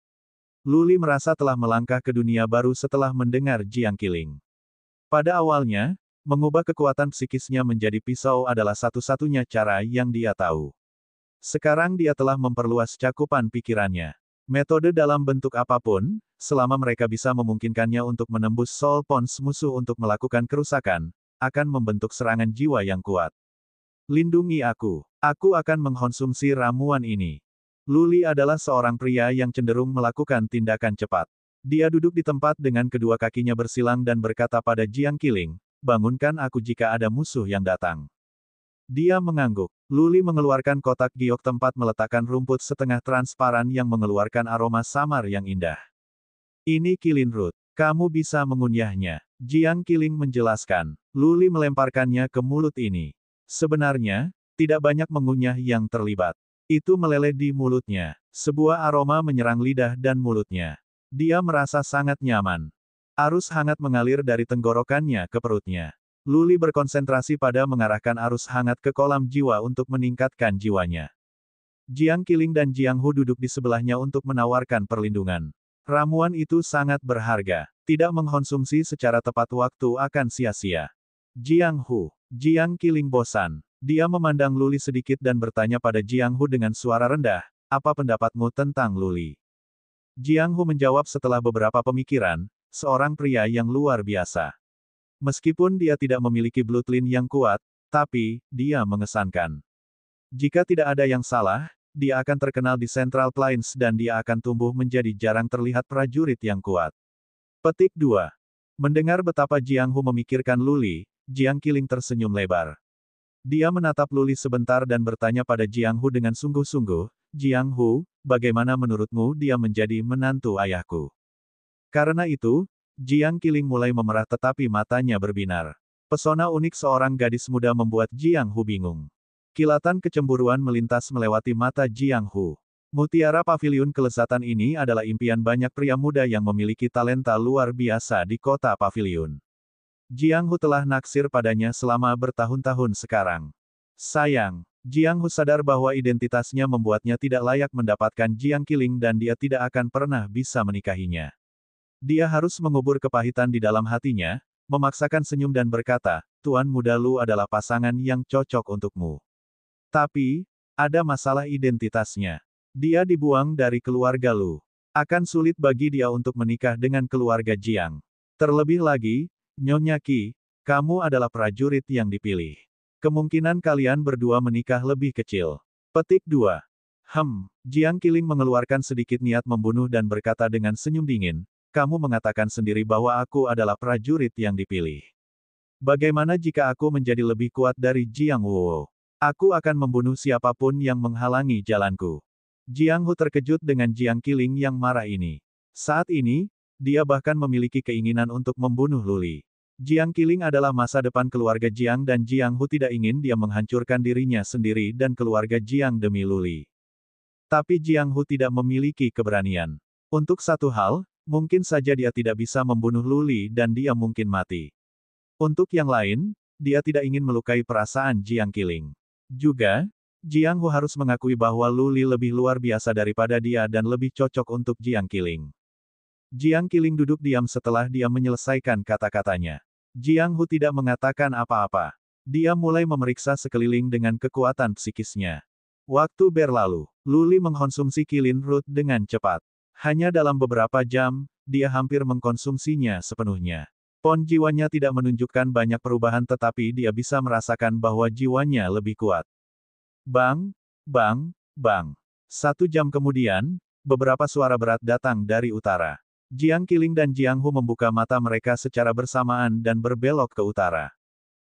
Lu Li merasa telah melangkah ke dunia baru setelah mendengar Jiang Qiling. Pada awalnya, mengubah kekuatan psikisnya menjadi pisau adalah satu-satunya cara yang dia tahu. Sekarang dia telah memperluas cakupan pikirannya. Metode dalam bentuk apapun, selama mereka bisa memungkinkannya untuk menembus soul pons musuh untuk melakukan kerusakan, akan membentuk serangan jiwa yang kuat. Lindungi aku. Aku akan mengkonsumsi ramuan ini. Lu Li adalah seorang pria yang cenderung melakukan tindakan cepat. Dia duduk di tempat dengan kedua kakinya bersilang dan berkata pada Jiang Qiling, bangunkan aku jika ada musuh yang datang. Dia mengangguk. Lu Li mengeluarkan kotak giok tempat meletakkan rumput setengah transparan yang mengeluarkan aroma samar yang indah. Ini kilin root. Kamu bisa mengunyahnya. Jiang Qiling menjelaskan. Lu Li melemparkannya ke mulut ini. Sebenarnya, tidak banyak mengunyah yang terlibat. Itu meleleh di mulutnya. Sebuah aroma menyerang lidah dan mulutnya. Dia merasa sangat nyaman. Arus hangat mengalir dari tenggorokannya ke perutnya. Lu Li berkonsentrasi pada mengarahkan arus hangat ke kolam jiwa untuk meningkatkan jiwanya. Jiang Qiling dan Jiang Hu duduk di sebelahnya untuk menawarkan perlindungan. Ramuan itu sangat berharga. Tidak mengkonsumsi secara tepat waktu akan sia-sia. Jiang Qiling bosan. Dia memandang Lu Li sedikit dan bertanya pada Jiang Hu dengan suara rendah, apa pendapatmu tentang Lu Li? Jiang Hu menjawab setelah beberapa pemikiran, seorang pria yang luar biasa. Meskipun dia tidak memiliki bloodline yang kuat, tapi, dia mengesankan. Jika tidak ada yang salah, dia akan terkenal di Central Plains dan dia akan tumbuh menjadi jarang terlihat prajurit yang kuat. Petik 2. Mendengar betapa Jiang Hu memikirkan Lu Li, Jiang Qiling tersenyum lebar. Dia menatap Lu Li sebentar dan bertanya pada Jiang Hu dengan sungguh-sungguh, Jiang Hu, bagaimana menurutmu dia menjadi menantu ayahku? Karena itu, Jiang Qiling mulai memerah tetapi matanya berbinar. Pesona unik seorang gadis muda membuat Jiang Hu bingung. Kilatan kecemburuan melintas melewati mata Jiang Hu. Mutiara paviliun kelezatan ini adalah impian banyak pria muda yang memiliki talenta luar biasa di kota paviliun. Jiang Hu telah naksir padanya selama bertahun-tahun sekarang. Sayang, Jiang Hu sadar bahwa identitasnya membuatnya tidak layak mendapatkan Jiang Qiling dan dia tidak akan pernah bisa menikahinya. Dia harus mengubur kepahitan di dalam hatinya, memaksakan senyum dan berkata, Tuan Muda Lu adalah pasangan yang cocok untukmu. Tapi, ada masalah identitasnya. Dia dibuang dari keluarga Lu. Akan sulit bagi dia untuk menikah dengan keluarga Jiang. Terlebih lagi, Nyonya Qi, kamu adalah prajurit yang dipilih. Kemungkinan kalian berdua menikah lebih kecil. Petik 2. Jiang Qiling mengeluarkan sedikit niat membunuh dan berkata dengan senyum dingin, kamu mengatakan sendiri bahwa aku adalah prajurit yang dipilih. Bagaimana jika aku menjadi lebih kuat dari Jiang Wu? Aku akan membunuh siapapun yang menghalangi jalanku. Jiang Hu terkejut dengan Jiang Qiling yang marah ini. Saat ini, dia bahkan memiliki keinginan untuk membunuh Luli. Jiang Qiling adalah masa depan keluarga Jiang dan Jiang Hu tidak ingin dia menghancurkan dirinya sendiri dan keluarga Jiang demi Luli. Tapi Jiang Hu tidak memiliki keberanian. Untuk satu hal, mungkin saja dia tidak bisa membunuh Luli dan dia mungkin mati. Untuk yang lain, dia tidak ingin melukai perasaan Jiang Qiling. Juga, Jiang Hu harus mengakui bahwa Luli lebih luar biasa daripada dia dan lebih cocok untuk Jiang Qiling. Jiang Qiling duduk diam setelah dia menyelesaikan kata-katanya. Jiang Hu tidak mengatakan apa-apa. Dia mulai memeriksa sekeliling dengan kekuatan psikisnya. Waktu berlalu, Luli mengkonsumsi Qilin Root dengan cepat. Hanya dalam beberapa jam, dia hampir mengkonsumsinya sepenuhnya. Pon jiwanya tidak menunjukkan banyak perubahan tetapi dia bisa merasakan bahwa jiwanya lebih kuat. Bang, bang, bang. 1 jam kemudian, beberapa suara berat datang dari utara. Jiang Qiling dan Jiang Hu membuka mata mereka secara bersamaan dan berbelok ke utara.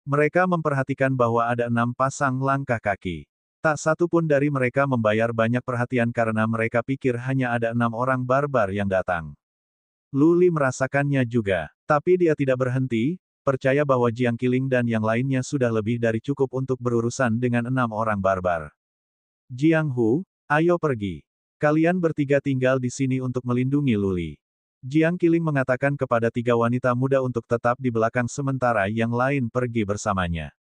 Mereka memperhatikan bahwa ada 6 pasang langkah kaki. Tak satu pun dari mereka membayar banyak perhatian karena mereka pikir hanya ada 6 orang barbar yang datang. Luli merasakannya juga, tapi dia tidak berhenti, percaya bahwa Jiang Qiling dan yang lainnya sudah lebih dari cukup untuk berurusan dengan 6 orang barbar. Jiang Hu, ayo pergi. Kalian bertiga tinggal di sini untuk melindungi Luli. Jiang Qiling mengatakan kepada 3 wanita muda untuk tetap di belakang sementara yang lain pergi bersamanya.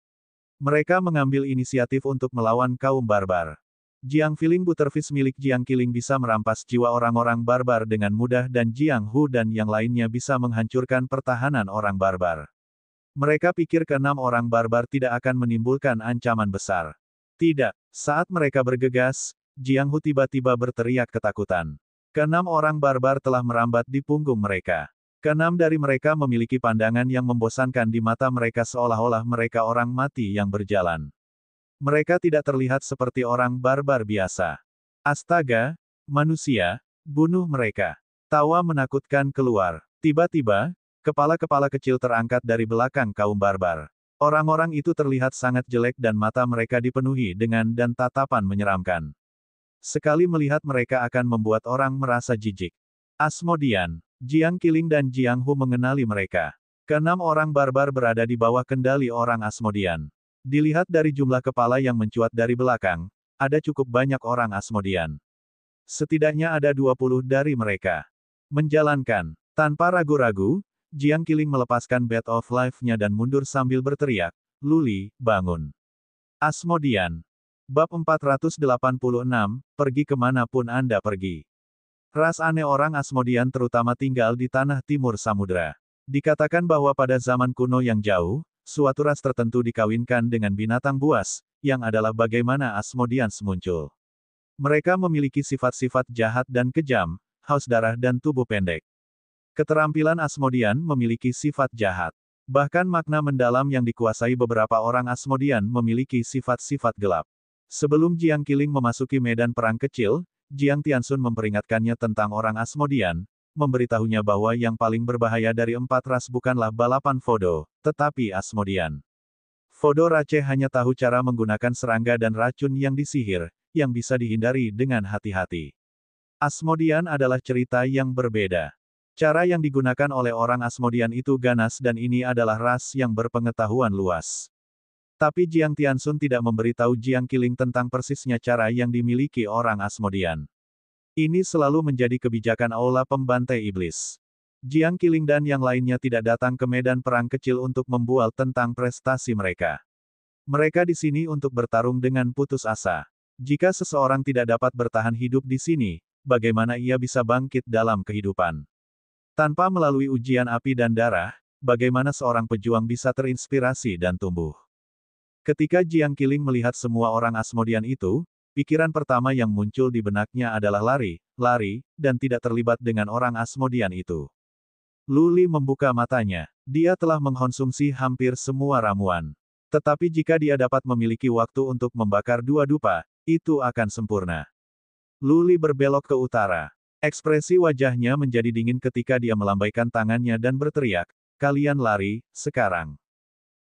Mereka mengambil inisiatif untuk melawan kaum barbar. Jiang Feeling Butterfish milik Jiang Qiling bisa merampas jiwa orang-orang barbar dengan mudah dan Jiang Hu dan yang lainnya bisa menghancurkan pertahanan orang barbar. Mereka pikir ke-6 orang barbar tidak akan menimbulkan ancaman besar. Tidak, saat mereka bergegas, Jiang Hu tiba-tiba berteriak ketakutan. Ke-6 orang barbar telah merambat di punggung mereka. Ke-6 dari mereka memiliki pandangan yang membosankan di mata mereka seolah-olah mereka orang mati yang berjalan. Mereka tidak terlihat seperti orang barbar biasa. Astaga, manusia, bunuh mereka. Tawa menakutkan keluar. Tiba-tiba, kepala-kepala kecil terangkat dari belakang kaum barbar. Orang-orang itu terlihat sangat jelek dan mata mereka dipenuhi dengan dan tatapan menyeramkan. Sekali melihat mereka akan membuat orang merasa jijik. Asmodean, Jiang Qiling dan Jiang Hu mengenali mereka. Ke-6 orang barbar berada di bawah kendali orang Asmodean. Dilihat dari jumlah kepala yang mencuat dari belakang, ada cukup banyak orang Asmodean. Setidaknya ada 20 dari mereka. Menjalankan, tanpa ragu-ragu, Jiang Qiling melepaskan Bat of Life-nya dan mundur sambil berteriak, Luli, bangun. Asmodean. Bab 486, pergi kemanapun Anda pergi. Ras aneh orang Asmodean terutama tinggal di tanah timur samudera. Dikatakan bahwa pada zaman kuno yang jauh, suatu ras tertentu dikawinkan dengan binatang buas, yang adalah bagaimana Asmodeans muncul. Mereka memiliki sifat-sifat jahat dan kejam, haus darah dan tubuh pendek. Keterampilan Asmodean memiliki sifat jahat. Bahkan makna mendalam yang dikuasai beberapa orang Asmodean memiliki sifat-sifat gelap. Sebelum Jiang Qiling memasuki medan perang kecil, Jiang Tianxun memperingatkannya tentang orang Asmodean, memberitahunya bahwa yang paling berbahaya dari 4 ras bukanlah balapan Fodo, tetapi Asmodean. Fodo Rache hanya tahu cara menggunakan serangga dan racun yang disihir, yang bisa dihindari dengan hati-hati. Asmodean adalah cerita yang berbeda. Cara yang digunakan oleh orang Asmodean itu ganas dan ini adalah ras yang berpengetahuan luas. Tapi Jiang Tianxun tidak memberitahu Jiang Qiling tentang persisnya cara yang dimiliki orang Asmodean. Ini selalu menjadi kebijakan aula pembantai iblis. Jiang Qiling dan yang lainnya tidak datang ke medan perang kecil untuk membual tentang prestasi mereka. Mereka di sini untuk bertarung dengan putus asa. Jika seseorang tidak dapat bertahan hidup di sini, bagaimana ia bisa bangkit dalam kehidupan? Tanpa melalui ujian api dan darah, bagaimana seorang pejuang bisa terinspirasi dan tumbuh? Ketika Jiang Qiling melihat semua orang Asmodean itu, pikiran pertama yang muncul di benaknya adalah lari, dan tidak terlibat dengan orang Asmodean itu. Luli membuka matanya. Dia telah mengkonsumsi hampir semua ramuan. Tetapi jika dia dapat memiliki waktu untuk membakar 2 dupa, itu akan sempurna. Luli berbelok ke utara. Ekspresi wajahnya menjadi dingin ketika dia melambaikan tangannya dan berteriak, kalian lari, sekarang.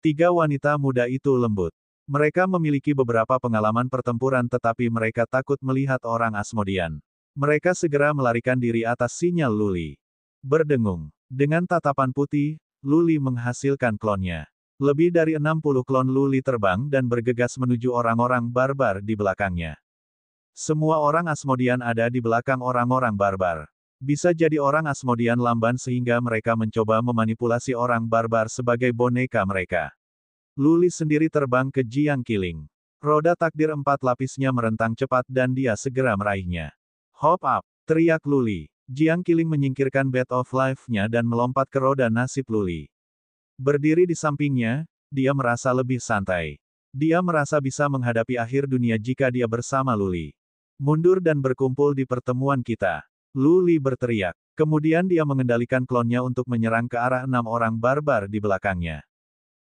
3 wanita muda itu lembut. Mereka memiliki beberapa pengalaman pertempuran tetapi mereka takut melihat orang Asmodean. Mereka segera melarikan diri atas sinyal Luli. Berdengung. Dengan tatapan putih, Luli menghasilkan klonnya. Lebih dari 60 klon Luli terbang dan bergegas menuju orang-orang barbar di belakangnya. Semua orang Asmodean ada di belakang orang-orang barbar. Bisa jadi orang Asmodean lamban sehingga mereka mencoba memanipulasi orang barbar sebagai boneka mereka. Luli sendiri terbang ke Jiang Qiling. Roda takdir 4 lapisnya merentang cepat dan dia segera meraihnya. Hop up! Teriak Luli. Jiang Qiling menyingkirkan Bat of Life-nya dan melompat ke roda nasib Luli. Berdiri di sampingnya, dia merasa lebih santai. Dia merasa bisa menghadapi akhir dunia jika dia bersama Luli. Mundur dan berkumpul di pertemuan kita. Luli berteriak. Kemudian dia mengendalikan klonnya untuk menyerang ke arah 6 orang barbar di belakangnya.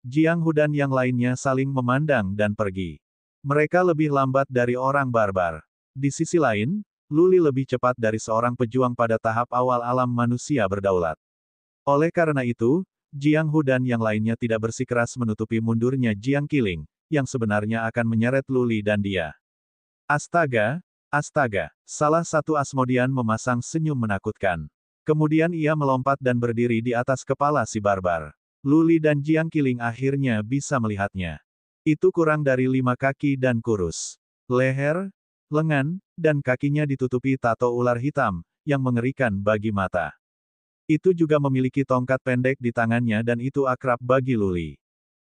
Jiang Hu dan yang lainnya saling memandang dan pergi. Mereka lebih lambat dari orang barbar. Di sisi lain, Luli lebih cepat dari seorang pejuang pada tahap awal alam manusia berdaulat. Oleh karena itu, Jiang Hu dan yang lainnya tidak bersikeras menutupi mundurnya Jiang Qiling, yang sebenarnya akan menyeret Luli dan dia. Astaga! Astaga! Salah satu Asmodean memasang senyum menakutkan. Kemudian ia melompat dan berdiri di atas kepala si barbar. Luli dan Jiang Qiling akhirnya bisa melihatnya. Itu kurang dari 5 kaki dan kurus. Leher, lengan, dan kakinya ditutupi tato ular hitam, yang mengerikan bagi mata. Itu juga memiliki tongkat pendek di tangannya dan itu akrab bagi Luli.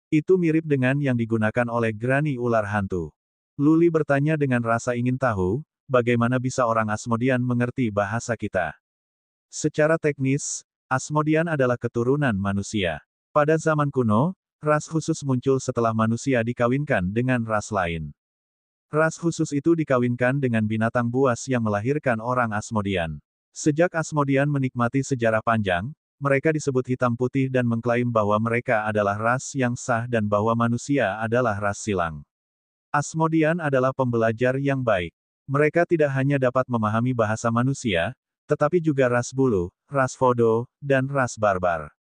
Itu mirip dengan yang digunakan oleh Granny ular hantu. Luli bertanya dengan rasa ingin tahu, bagaimana bisa orang Asmodean mengerti bahasa kita. Secara teknis, Asmodean adalah keturunan manusia. Pada zaman kuno, ras khusus muncul setelah manusia dikawinkan dengan ras lain. Ras khusus itu dikawinkan dengan binatang buas yang melahirkan orang Asmodean. Sejak Asmodean menikmati sejarah panjang, mereka disebut hitam putih dan mengklaim bahwa mereka adalah ras yang sah dan bahwa manusia adalah ras silang. Asmodean adalah pembelajar yang baik. Mereka tidak hanya dapat memahami bahasa manusia, tetapi juga ras bulu, ras Vodo, dan ras barbar.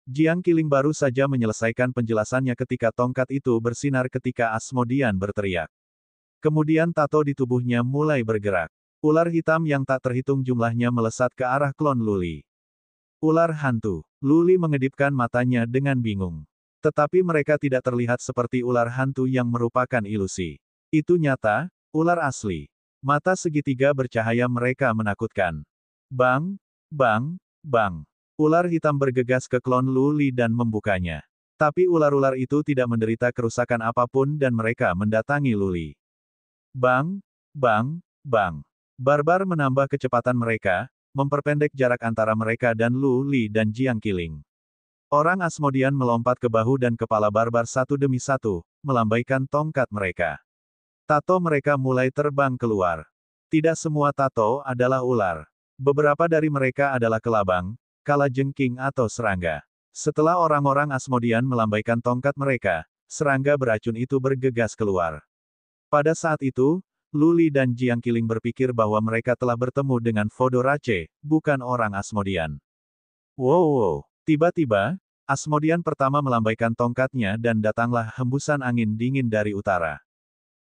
Jiang Qiling baru saja menyelesaikan penjelasannya ketika tongkat itu bersinar ketika Asmodean berteriak. Kemudian tato di tubuhnya mulai bergerak. Ular hitam yang tak terhitung jumlahnya melesat ke arah klon Luli. Ular hantu. Luli mengedipkan matanya dengan bingung. Tetapi mereka tidak terlihat seperti ular hantu yang merupakan ilusi. Itu nyata, ular asli. Mata segitiga bercahaya mereka menakutkan. Bang, bang, bang. Ular hitam bergegas ke klon Luli dan membukanya. Tapi ular-ular itu tidak menderita kerusakan apapun dan mereka mendatangi Luli. Bang, bang, bang. Barbar menambah kecepatan mereka, memperpendek jarak antara mereka dan Luli dan Jiang Qiling. Orang Asmodean melompat ke bahu dan kepala barbar satu demi satu, melambaikan tongkat mereka. Tato mereka mulai terbang keluar. Tidak semua tato adalah ular. Beberapa dari mereka adalah kelabang, kalajengking atau serangga. Setelah orang-orang Asmodean melambaikan tongkat mereka, serangga beracun itu bergegas keluar. Pada saat itu, Luli dan Jiang Qiling berpikir bahwa mereka telah bertemu dengan Vodo Rache, bukan orang Asmodean. Wow! Tiba-tiba, Asmodean pertama melambaikan tongkatnya dan datanglah hembusan angin dingin dari utara.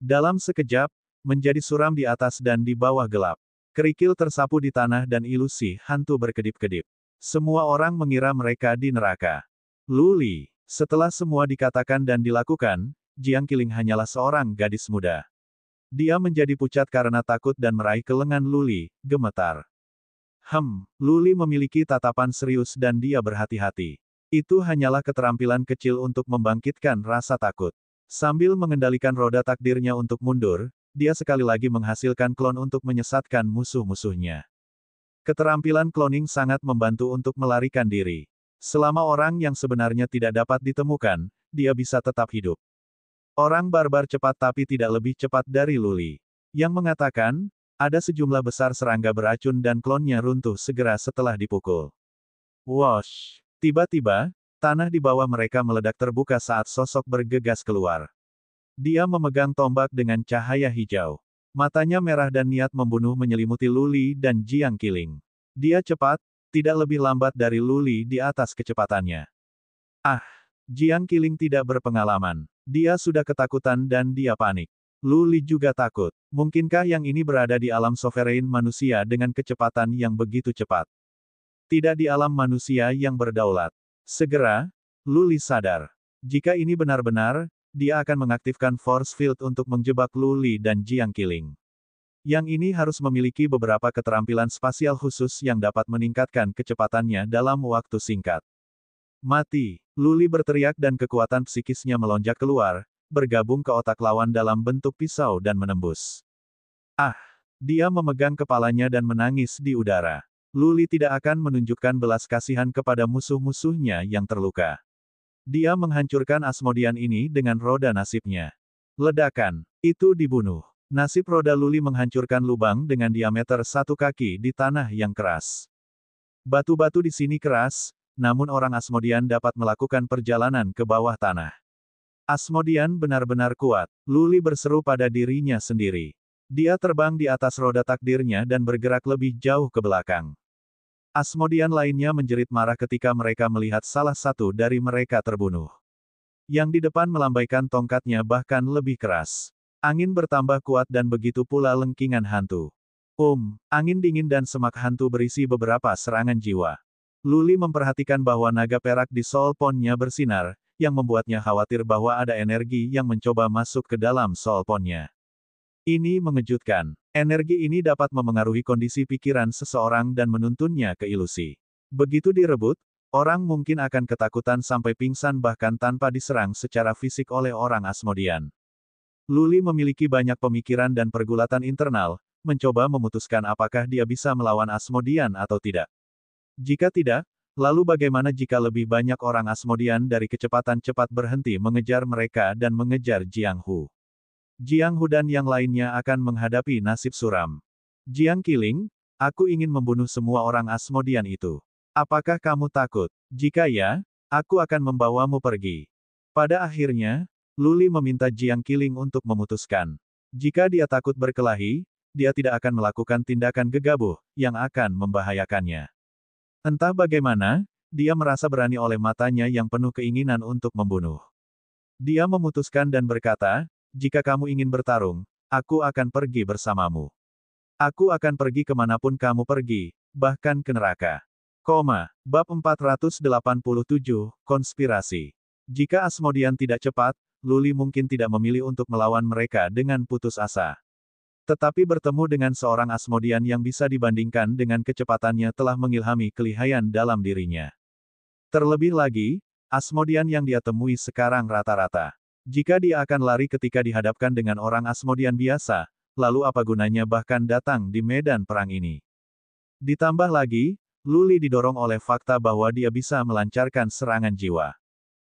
Dalam sekejap, menjadi suram di atas dan di bawah gelap. Kerikil tersapu di tanah dan ilusi hantu berkedip-kedip. Semua orang mengira mereka di neraka. Luli. Setelah semua dikatakan dan dilakukan, Jiang Qiling hanyalah seorang gadis muda. Dia menjadi pucat karena takut dan meraih ke lengan Luli, gemetar. Luli memiliki tatapan serius dan dia berhati-hati. Itu hanyalah keterampilan kecil untuk membangkitkan rasa takut. Sambil mengendalikan roda takdirnya untuk mundur, dia sekali lagi menghasilkan klon untuk menyesatkan musuh-musuhnya. Keterampilan cloning sangat membantu untuk melarikan diri. Selama orang yang sebenarnya tidak dapat ditemukan, dia bisa tetap hidup. Orang barbar cepat tapi tidak lebih cepat dari Luli. Yang mengatakan, ada sejumlah besar serangga beracun dan klonnya runtuh segera setelah dipukul. Wosh! Tiba-tiba, tanah di bawah mereka meledak terbuka saat sosok bergegas keluar. Dia memegang tombak dengan cahaya hijau. Matanya merah dan niat membunuh menyelimuti Luli dan Jiang Qiling. Dia cepat, tidak lebih lambat dari Luli di atas kecepatannya. Jiang Qiling tidak berpengalaman. Dia sudah ketakutan dan dia panik. Lu Li juga takut. Mungkinkah yang ini berada di alam sovereign manusia dengan kecepatan yang begitu cepat? Tidak di alam manusia yang berdaulat. Segera, Lu Li sadar. Jika ini benar-benar, dia akan mengaktifkan force field untuk menjebak Lu Li dan Jiang Qiling. Yang ini harus memiliki beberapa keterampilan spasial khusus yang dapat meningkatkan kecepatannya dalam waktu singkat. Mati! Lu Li berteriak dan kekuatan psikisnya melonjak keluar, bergabung ke otak lawan dalam bentuk pisau dan menembus. Ah! Dia memegang kepalanya dan menangis di udara. Lu Li tidak akan menunjukkan belas kasihan kepada musuh-musuhnya yang terluka. Dia menghancurkan Asmodean ini dengan roda nasibnya. Ledakan. Itu dibunuh. Nasib roda Lu Li menghancurkan lubang dengan diameter 1 kaki di tanah yang keras. Batu-batu di sini keras, namun orang Asmodean dapat melakukan perjalanan ke bawah tanah. Asmodean benar-benar kuat. Lu Li berseru pada dirinya sendiri. Dia terbang di atas roda takdirnya dan bergerak lebih jauh ke belakang. Asmodean lainnya menjerit marah ketika mereka melihat salah satu dari mereka terbunuh. Yang di depan melambaikan tongkatnya bahkan lebih keras. Angin bertambah kuat dan begitu pula lengkingan hantu. Angin dingin dan semak hantu berisi beberapa serangan jiwa. Lu Li memperhatikan bahwa naga perak di Soul Pond-nya bersinar, yang membuatnya khawatir bahwa ada energi yang mencoba masuk ke dalam Soul Pond-nya. Ini mengejutkan. Energi ini dapat memengaruhi kondisi pikiran seseorang dan menuntunnya ke ilusi. Begitu direbut, orang mungkin akan ketakutan sampai pingsan bahkan tanpa diserang secara fisik oleh orang Asmodean. Lu Li memiliki banyak pemikiran dan pergulatan internal, mencoba memutuskan apakah dia bisa melawan Asmodean atau tidak. Jika tidak, lalu bagaimana jika lebih banyak orang Asmodean dari kecepatan cepat berhenti mengejar mereka dan mengejar Jiang Hu? Jiang Hu dan yang lainnya akan menghadapi nasib suram. Jiang Qiling, aku ingin membunuh semua orang Asmodean itu. Apakah kamu takut? Jika ya, aku akan membawamu pergi. Pada akhirnya, Lu Li meminta Jiang Qiling untuk memutuskan. Jika dia takut berkelahi, dia tidak akan melakukan tindakan gegabah, yang akan membahayakannya. Entah bagaimana, dia merasa berani oleh matanya yang penuh keinginan untuk membunuh. Dia memutuskan dan berkata, jika kamu ingin bertarung, aku akan pergi bersamamu. Aku akan pergi kemanapun kamu pergi, bahkan ke neraka. Bab 487, Konspirasi. Jika Asmodean tidak cepat, Lu Li mungkin tidak memilih untuk melawan mereka dengan putus asa. Tetapi bertemu dengan seorang Asmodean yang bisa dibandingkan dengan kecepatannya telah mengilhami kelihayan dalam dirinya. Terlebih lagi, Asmodean yang dia temui sekarang rata-rata. Jika dia akan lari ketika dihadapkan dengan orang Asmodean biasa, lalu apa gunanya bahkan datang di medan perang ini? Ditambah lagi, Lu Li didorong oleh fakta bahwa dia bisa melancarkan serangan jiwa.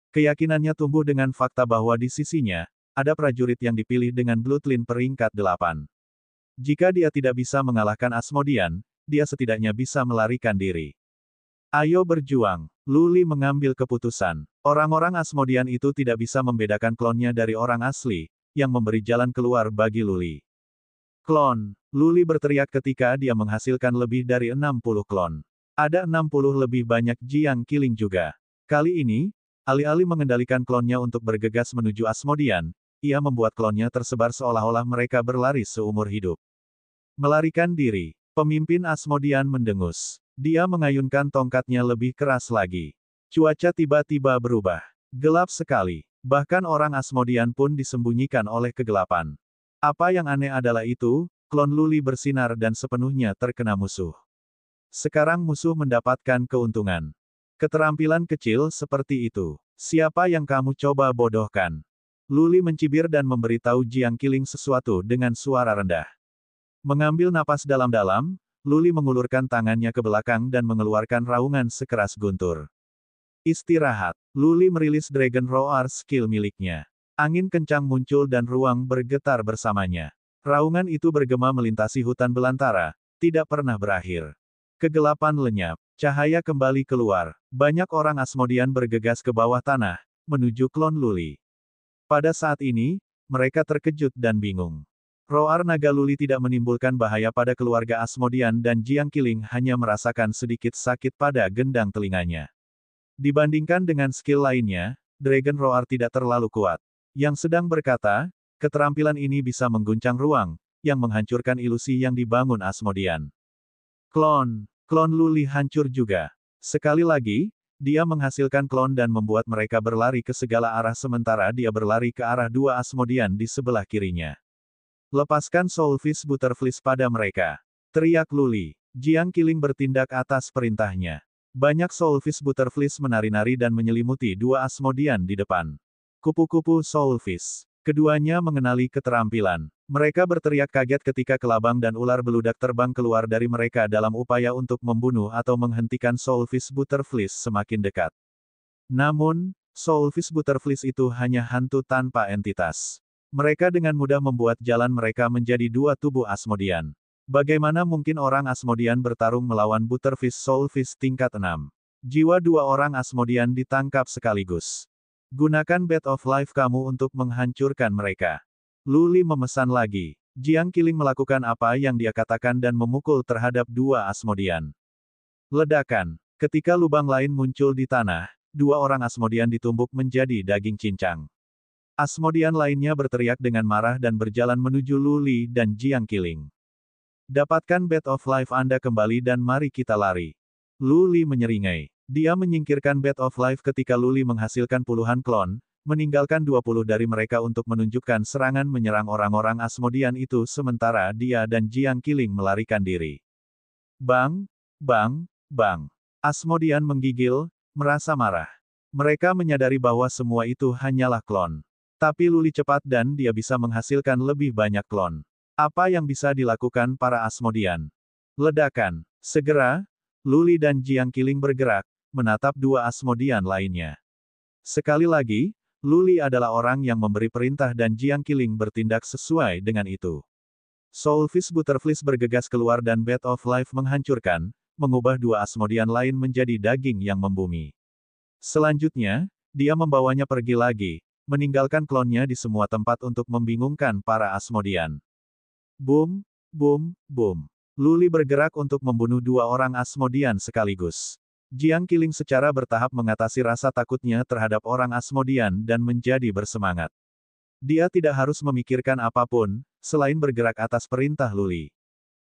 Keyakinannya tumbuh dengan fakta bahwa di sisinya, ada prajurit yang dipilih dengan Bloodline peringkat 8. Jika dia tidak bisa mengalahkan Asmodean, dia setidaknya bisa melarikan diri. Ayo berjuang. Lu Li mengambil keputusan. Orang-orang Asmodean itu tidak bisa membedakan klonnya dari orang asli, yang memberi jalan keluar bagi Lu Li. Klon. Lu Li berteriak ketika dia menghasilkan lebih dari 60 klon. Ada 60 lebih banyak Jiang Qiling juga. Kali ini, alih-alih mengendalikan klonnya untuk bergegas menuju Asmodean, ia membuat klonnya tersebar seolah-olah mereka berlari seumur hidup. Melarikan diri. Pemimpin Asmodean mendengus. Dia mengayunkan tongkatnya lebih keras lagi. Cuaca tiba-tiba berubah. Gelap sekali. Bahkan orang Asmodean pun disembunyikan oleh kegelapan. Apa yang aneh adalah itu, klon Lu Li bersinar dan sepenuhnya terkena musuh. Sekarang musuh mendapatkan keuntungan. Keterampilan kecil seperti itu. Siapa yang kamu coba bodohkan? Lu Li mencibir dan memberitahu Jiang Qiling sesuatu dengan suara rendah. Mengambil napas dalam-dalam, Lu Li mengulurkan tangannya ke belakang dan mengeluarkan raungan sekeras guntur. Istirahat. Lu Li merilis Dragon Roar skill miliknya. Angin kencang muncul dan ruang bergetar bersamanya. Raungan itu bergema melintasi hutan belantara, tidak pernah berakhir. Kegelapan lenyap. Cahaya kembali keluar. Banyak orang Asmodean bergegas ke bawah tanah, menuju klon Lu Li. Pada saat ini, mereka terkejut dan bingung. Roar naga Lu Li tidak menimbulkan bahaya pada keluarga Asmodean dan Jiang Qiling hanya merasakan sedikit sakit pada gendang telinganya. Dibandingkan dengan skill lainnya, Dragon Roar tidak terlalu kuat. Yang sedang berkata, keterampilan ini bisa mengguncang ruang, yang menghancurkan ilusi yang dibangun Asmodean. Klon Luli hancur juga. Sekali lagi, dia menghasilkan klon dan membuat mereka berlari ke segala arah sementara dia berlari ke arah dua Asmodean di sebelah kirinya. Lepaskan Soulfish Butterflies pada mereka. Teriak Luli. Jiang Qiling bertindak atas perintahnya. Banyak Soulfish Butterflies menari-nari dan menyelimuti dua Asmodean di depan. Kupu-kupu Soulfish. Keduanya mengenali keterampilan. Mereka berteriak kaget ketika kelabang dan ular beludak terbang keluar dari mereka dalam upaya untuk membunuh atau menghentikan Soulfish Butterflies semakin dekat. Namun, Soulfish Butterflies itu hanya hantu tanpa entitas. Mereka dengan mudah membuat jalan mereka menjadi dua tubuh Asmodean. Bagaimana mungkin orang Asmodean bertarung melawan Butterfish Soulfish tingkat 6? Jiwa dua orang Asmodean ditangkap sekaligus. Gunakan Bat of Life kamu untuk menghancurkan mereka. Luli memesan lagi. Jiang Qiling melakukan apa yang dia katakan dan memukul terhadap dua Asmodean. Ledakan. Ketika lubang lain muncul di tanah, dua orang Asmodean ditumbuk menjadi daging cincang. Asmodean lainnya berteriak dengan marah dan berjalan menuju Luli dan Jiang Qiling. Dapatkan Bat of Life Anda kembali dan mari kita lari. Luli menyeringai. Dia menyingkirkan Bat of Life ketika Luli menghasilkan puluhan klon, meninggalkan 20 dari mereka untuk menunjukkan serangan menyerang orang-orang Asmodean itu sementara dia dan Jiang Qiling melarikan diri. Bang! Bang! Bang! Asmodean menggigil, merasa marah. Mereka menyadari bahwa semua itu hanyalah klon. Tapi Luli cepat dan dia bisa menghasilkan lebih banyak klon. Apa yang bisa dilakukan para Asmodean? Ledakan. Segera, Luli dan Jiang Qiling bergerak, menatap dua Asmodean lainnya. Sekali lagi, Luli adalah orang yang memberi perintah dan Jiang Qiling bertindak sesuai dengan itu. Soulfish Butterflies bergegas keluar dan Bat of Life menghancurkan, mengubah dua Asmodean lain menjadi daging yang membumi. Selanjutnya, dia membawanya pergi lagi, meninggalkan klonnya di semua tempat untuk membingungkan para Asmodean. Boom, boom, boom. Luli bergerak untuk membunuh dua orang Asmodean sekaligus. Jiang Qiling secara bertahap mengatasi rasa takutnya terhadap orang Asmodean dan menjadi bersemangat. Dia tidak harus memikirkan apapun, selain bergerak atas perintah Luli.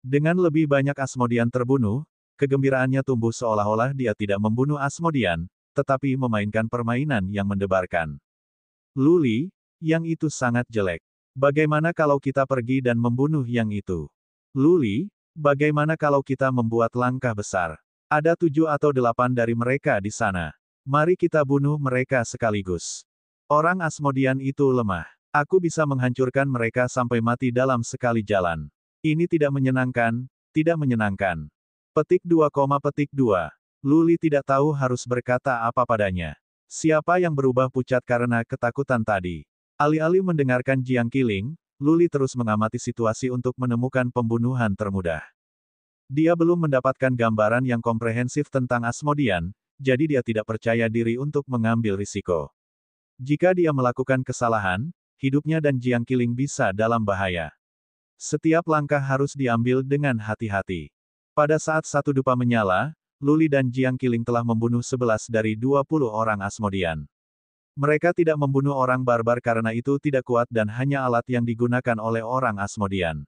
Dengan lebih banyak Asmodean terbunuh, kegembiraannya tumbuh seolah-olah dia tidak membunuh Asmodean, tetapi memainkan permainan yang mendebarkan. Luli, yang itu sangat jelek. Bagaimana kalau kita pergi dan membunuh yang itu? Luli, bagaimana kalau kita membuat langkah besar? Ada 7 atau 8 dari mereka di sana. Mari kita bunuh mereka sekaligus. Orang Asmodean itu lemah. Aku bisa menghancurkan mereka sampai mati dalam sekali jalan. Ini tidak menyenangkan, tidak menyenangkan. Petik 2, petik 2. Luli tidak tahu harus berkata apa padanya. Siapa yang berubah pucat karena ketakutan tadi? Alih-alih mendengarkan Jiang Qiling, Luli terus mengamati situasi untuk menemukan pembunuhan termudah. Dia belum mendapatkan gambaran yang komprehensif tentang Asmodean, jadi dia tidak percaya diri untuk mengambil risiko. Jika dia melakukan kesalahan, hidupnya dan Jiang Qiling bisa dalam bahaya. Setiap langkah harus diambil dengan hati-hati. Pada saat satu dupa menyala, Luli dan Jiang Qiling telah membunuh 11 dari 20 orang Asmodean. Mereka tidak membunuh orang barbar karena itu tidak kuat dan hanya alat yang digunakan oleh orang Asmodean.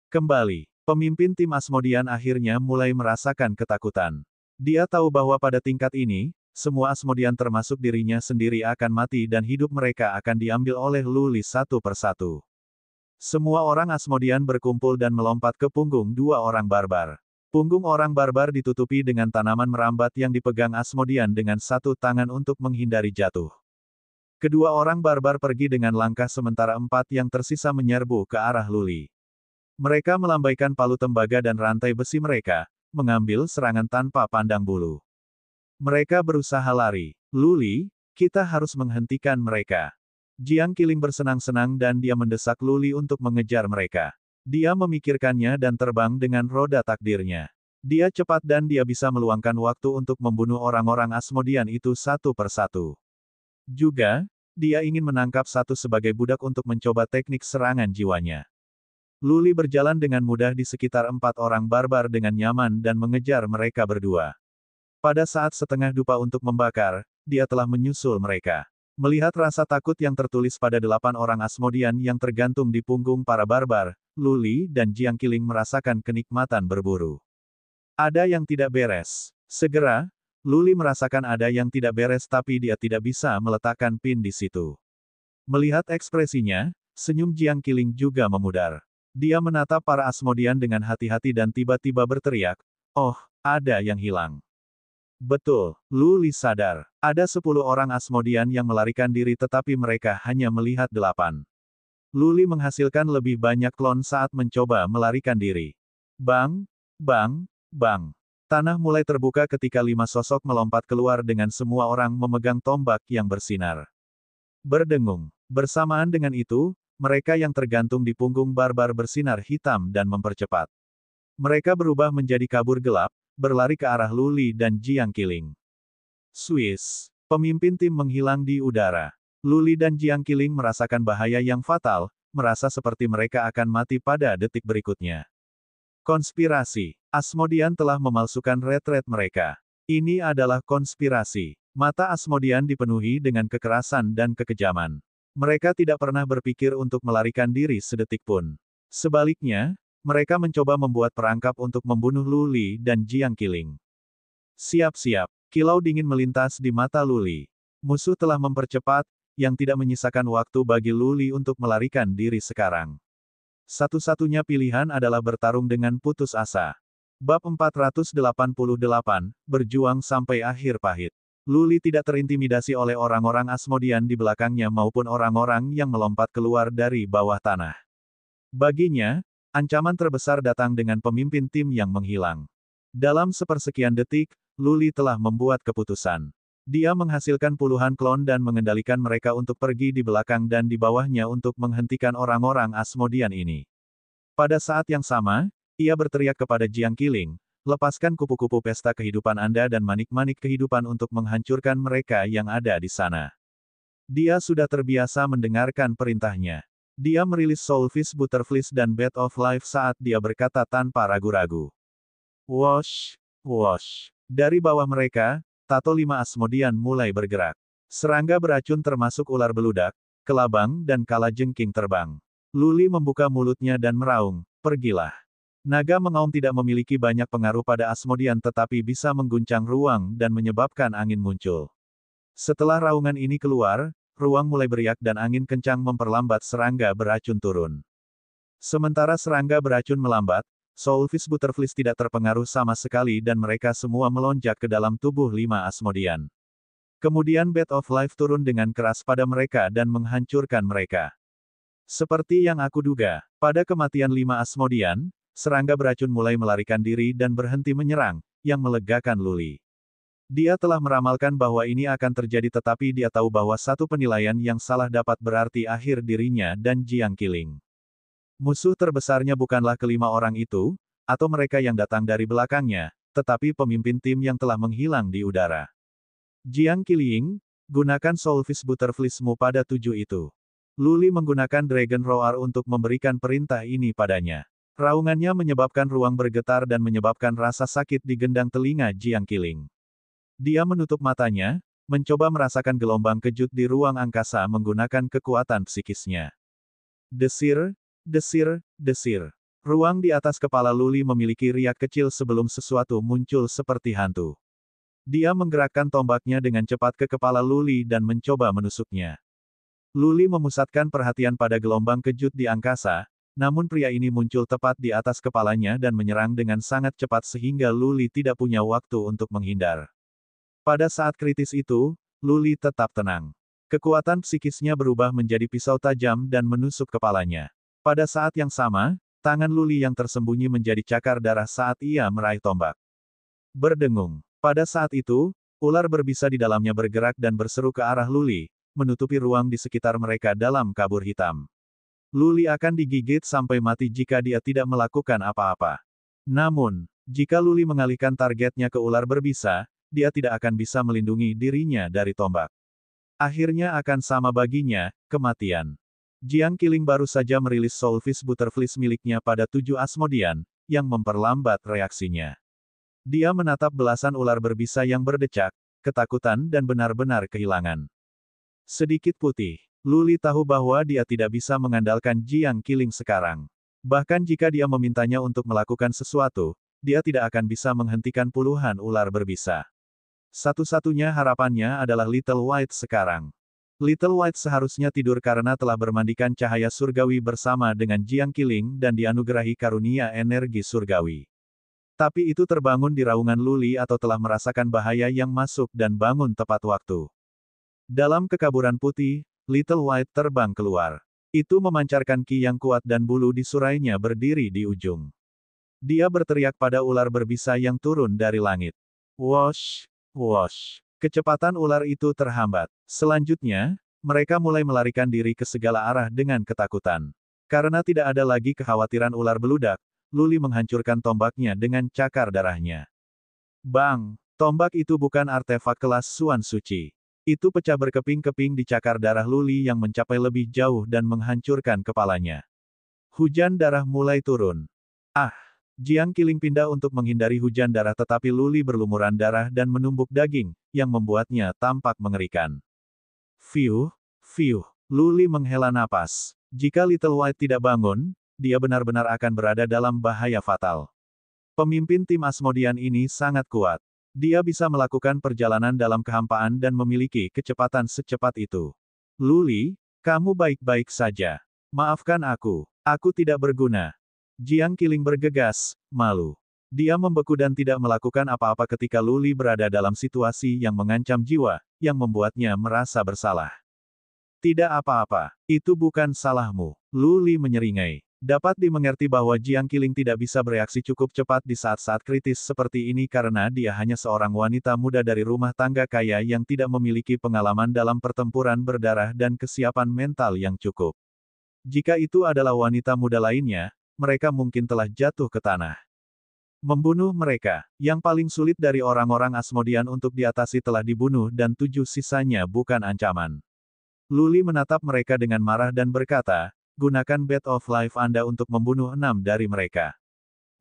Kembali, pemimpin tim Asmodean akhirnya mulai merasakan ketakutan. Dia tahu bahwa pada tingkat ini, semua Asmodean termasuk dirinya sendiri akan mati dan hidup mereka akan diambil oleh Luli satu persatu. Semua orang Asmodean berkumpul dan melompat ke punggung dua orang barbar. Punggung orang barbar ditutupi dengan tanaman merambat yang dipegang Asmodean dengan satu tangan untuk menghindari jatuh. Kedua orang barbar pergi dengan langkah sementara 4 yang tersisa menyerbu ke arah Luli. Mereka melambaikan palu tembaga dan rantai besi mereka, mengambil serangan tanpa pandang bulu. Mereka berusaha lari. Luli, kita harus menghentikan mereka. Jiang Qiling bersenang-senang dan dia mendesak Luli untuk mengejar mereka. Dia memikirkannya dan terbang dengan roda takdirnya. Dia cepat dan dia bisa meluangkan waktu untuk membunuh orang-orang Asmodean itu satu persatu. Juga, dia ingin menangkap satu sebagai budak untuk mencoba teknik serangan jiwanya. Luli berjalan dengan mudah di sekitar 4 orang barbar dengan nyaman dan mengejar mereka berdua. Pada saat setengah dupa untuk membakar, dia telah menyusul mereka. Melihat rasa takut yang tertulis pada 8 orang Asmodean yang tergantung di punggung para barbar, Lu Li dan Jiang Qiling merasakan kenikmatan berburu. Ada yang tidak beres. Segera, Lu Li merasakan ada yang tidak beres tapi dia tidak bisa meletakkan pin di situ. Melihat ekspresinya, senyum Jiang Qiling juga memudar. Dia menatap para Asmodean dengan hati-hati dan tiba-tiba berteriak, "Oh, ada yang hilang." Betul, Lu Li sadar. Ada 10 orang Asmodean yang melarikan diri tetapi mereka hanya melihat 8. Lu Li menghasilkan lebih banyak klon saat mencoba melarikan diri. Bang, bang, bang. Tanah mulai terbuka ketika 5 sosok melompat keluar dengan semua orang memegang tombak yang bersinar. Berdengung. Bersamaan dengan itu, mereka yang tergantung di punggung barbar bersinar hitam dan mempercepat. Mereka berubah menjadi kabur gelap, berlari ke arah Lu Li dan Jiang Qiling. Swiss. Pemimpin tim menghilang di udara. Lu Li dan Jiang Qiling merasakan bahaya yang fatal, merasa seperti mereka akan mati pada detik berikutnya. Konspirasi. Asmodean telah memalsukan retret mereka. Ini adalah konspirasi. Mata Asmodean dipenuhi dengan kekerasan dan kekejaman. Mereka tidak pernah berpikir untuk melarikan diri sedetik pun. Sebaliknya, mereka mencoba membuat perangkap untuk membunuh Lu Li dan Jiang Qiling. Siap-siap, kilau dingin melintas di mata Lu Li. Musuh telah mempercepat, yang tidak menyisakan waktu bagi Lu Li untuk melarikan diri sekarang. Satu-satunya pilihan adalah bertarung dengan putus asa. Bab 488, berjuang sampai akhir pahit. Lu Li tidak terintimidasi oleh orang-orang Asmodean di belakangnya maupun orang-orang yang melompat keluar dari bawah tanah. Baginya, ancaman terbesar datang dengan pemimpin tim yang menghilang. Dalam sepersekian detik, Lu Li telah membuat keputusan. Dia menghasilkan puluhan klon dan mengendalikan mereka untuk pergi di belakang dan di bawahnya untuk menghentikan orang-orang Asmodean ini. Pada saat yang sama, ia berteriak kepada Jiang Qiling, "Lepaskan kupu-kupu pesta kehidupan Anda dan manik-manik kehidupan untuk menghancurkan mereka yang ada di sana." Dia sudah terbiasa mendengarkan perintahnya. Dia merilis Soulfish Butterflies dan Bat of Life saat dia berkata tanpa ragu-ragu. Wosh, wosh. Dari bawah mereka, tato 5 Asmodean mulai bergerak. Serangga beracun termasuk ular beludak, kelabang dan kalajengking terbang. Lu Li membuka mulutnya dan meraung, "Pergilah." Naga mengaum tidak memiliki banyak pengaruh pada Asmodean tetapi bisa mengguncang ruang dan menyebabkan angin muncul. Setelah raungan ini keluar, ruang mulai beriak dan angin kencang memperlambat serangga beracun turun. Sementara serangga beracun melambat, Soulfish Butterflies tidak terpengaruh sama sekali dan mereka semua melonjak ke dalam tubuh 5 Asmodean. Kemudian Bat of Life turun dengan keras pada mereka dan menghancurkan mereka. Seperti yang aku duga, pada kematian 5 Asmodean, serangga beracun mulai melarikan diri dan berhenti menyerang, yang melegakan Lu Li. Dia telah meramalkan bahwa ini akan terjadi tetapi dia tahu bahwa satu penilaian yang salah dapat berarti akhir dirinya dan Jiang Qiling. Musuh terbesarnya bukanlah kelima orang itu, atau mereka yang datang dari belakangnya, tetapi pemimpin tim yang telah menghilang di udara. Jiang Qiling, gunakan Soulfish Butterflies-mu pada 7 itu. Lu Li menggunakan Dragon Roar untuk memberikan perintah ini padanya. Raungannya menyebabkan ruang bergetar dan menyebabkan rasa sakit di gendang telinga Jiang Qiling. Dia menutup matanya, mencoba merasakan gelombang kejut di ruang angkasa menggunakan kekuatan psikisnya. Desir, desir, desir. Ruang di atas kepala Lu Li memiliki riak kecil sebelum sesuatu muncul seperti hantu. Dia menggerakkan tombaknya dengan cepat ke kepala Lu Li dan mencoba menusuknya. Lu Li memusatkan perhatian pada gelombang kejut di angkasa, namun pria ini muncul tepat di atas kepalanya dan menyerang dengan sangat cepat sehingga Lu Li tidak punya waktu untuk menghindar. Pada saat kritis itu, Lu Li tetap tenang. Kekuatan psikisnya berubah menjadi pisau tajam dan menusuk kepalanya. Pada saat yang sama, tangan Lu Li yang tersembunyi menjadi cakar darah saat ia meraih tombak. Berdengung. Pada saat itu, ular berbisa di dalamnya bergerak dan berseru ke arah Lu Li, menutupi ruang di sekitar mereka dalam kabur hitam. Lu Li akan digigit sampai mati jika dia tidak melakukan apa-apa. Namun, jika Lu Li mengalihkan targetnya ke ular berbisa, dia tidak akan bisa melindungi dirinya dari tombak. Akhirnya akan sama baginya, kematian. Jiang Qiling baru saja merilis Soulfish Butterflies miliknya pada 7 Asmodean, yang memperlambat reaksinya. Dia menatap belasan ular berbisa yang berdecak, ketakutan dan benar-benar kehilangan. Sedikit putih. Luli tahu bahwa dia tidak bisa mengandalkan Jiang Qiling sekarang. Bahkan jika dia memintanya untuk melakukan sesuatu, dia tidak akan bisa menghentikan puluhan ular berbisa. Satu-satunya harapannya adalah Little White sekarang. Little White seharusnya tidur karena telah bermandikan cahaya surgawi bersama dengan Jiang Qiling dan dianugerahi karunia energi surgawi. Tapi itu terbangun di raungan Luli atau telah merasakan bahaya yang masuk dan bangun tepat waktu. Dalam kekaburan putih, Little White terbang keluar. Itu memancarkan ki yang kuat dan bulu di surainya berdiri di ujung. Dia berteriak pada ular berbisa yang turun dari langit. Wosh! Wosh! Kecepatan ular itu terhambat. Selanjutnya, mereka mulai melarikan diri ke segala arah dengan ketakutan. Karena tidak ada lagi kekhawatiran ular beludak, Luli menghancurkan tombaknya dengan cakar darahnya. Bang! Tombak itu bukan artefak kelas Suan Suci. Itu pecah berkeping-keping di cakar darah Luli yang mencapai lebih jauh dan menghancurkan kepalanya. Hujan darah mulai turun. Ah! Jiang Qiling pindah untuk menghindari hujan darah tetapi Luli berlumuran darah dan menumbuk daging, yang membuatnya tampak mengerikan. Fiuh! Fiuh! Luli menghela napas. Jika Little White tidak bangun, dia benar-benar akan berada dalam bahaya fatal. Pemimpin tim Asmodean ini sangat kuat. Dia bisa melakukan perjalanan dalam kehampaan dan memiliki kecepatan secepat itu. Luli, kamu baik-baik saja. Maafkan aku tidak berguna. Jiang Qiling bergegas, malu. Dia membeku dan tidak melakukan apa-apa ketika Luli berada dalam situasi yang mengancam jiwa, yang membuatnya merasa bersalah. Tidak apa-apa, itu bukan salahmu. Luli menyeringai. Dapat dimengerti bahwa Jiang Qiling tidak bisa bereaksi cukup cepat di saat-saat kritis seperti ini karena dia hanya seorang wanita muda dari rumah tangga kaya yang tidak memiliki pengalaman dalam pertempuran berdarah dan kesiapan mental yang cukup. Jika itu adalah wanita muda lainnya, mereka mungkin telah jatuh ke tanah. Membunuh mereka, yang paling sulit dari orang-orang Asmodean untuk diatasi telah dibunuh dan 7 sisanya bukan ancaman. Luli menatap mereka dengan marah dan berkata, gunakan Bed of Life Anda untuk membunuh 6 dari mereka.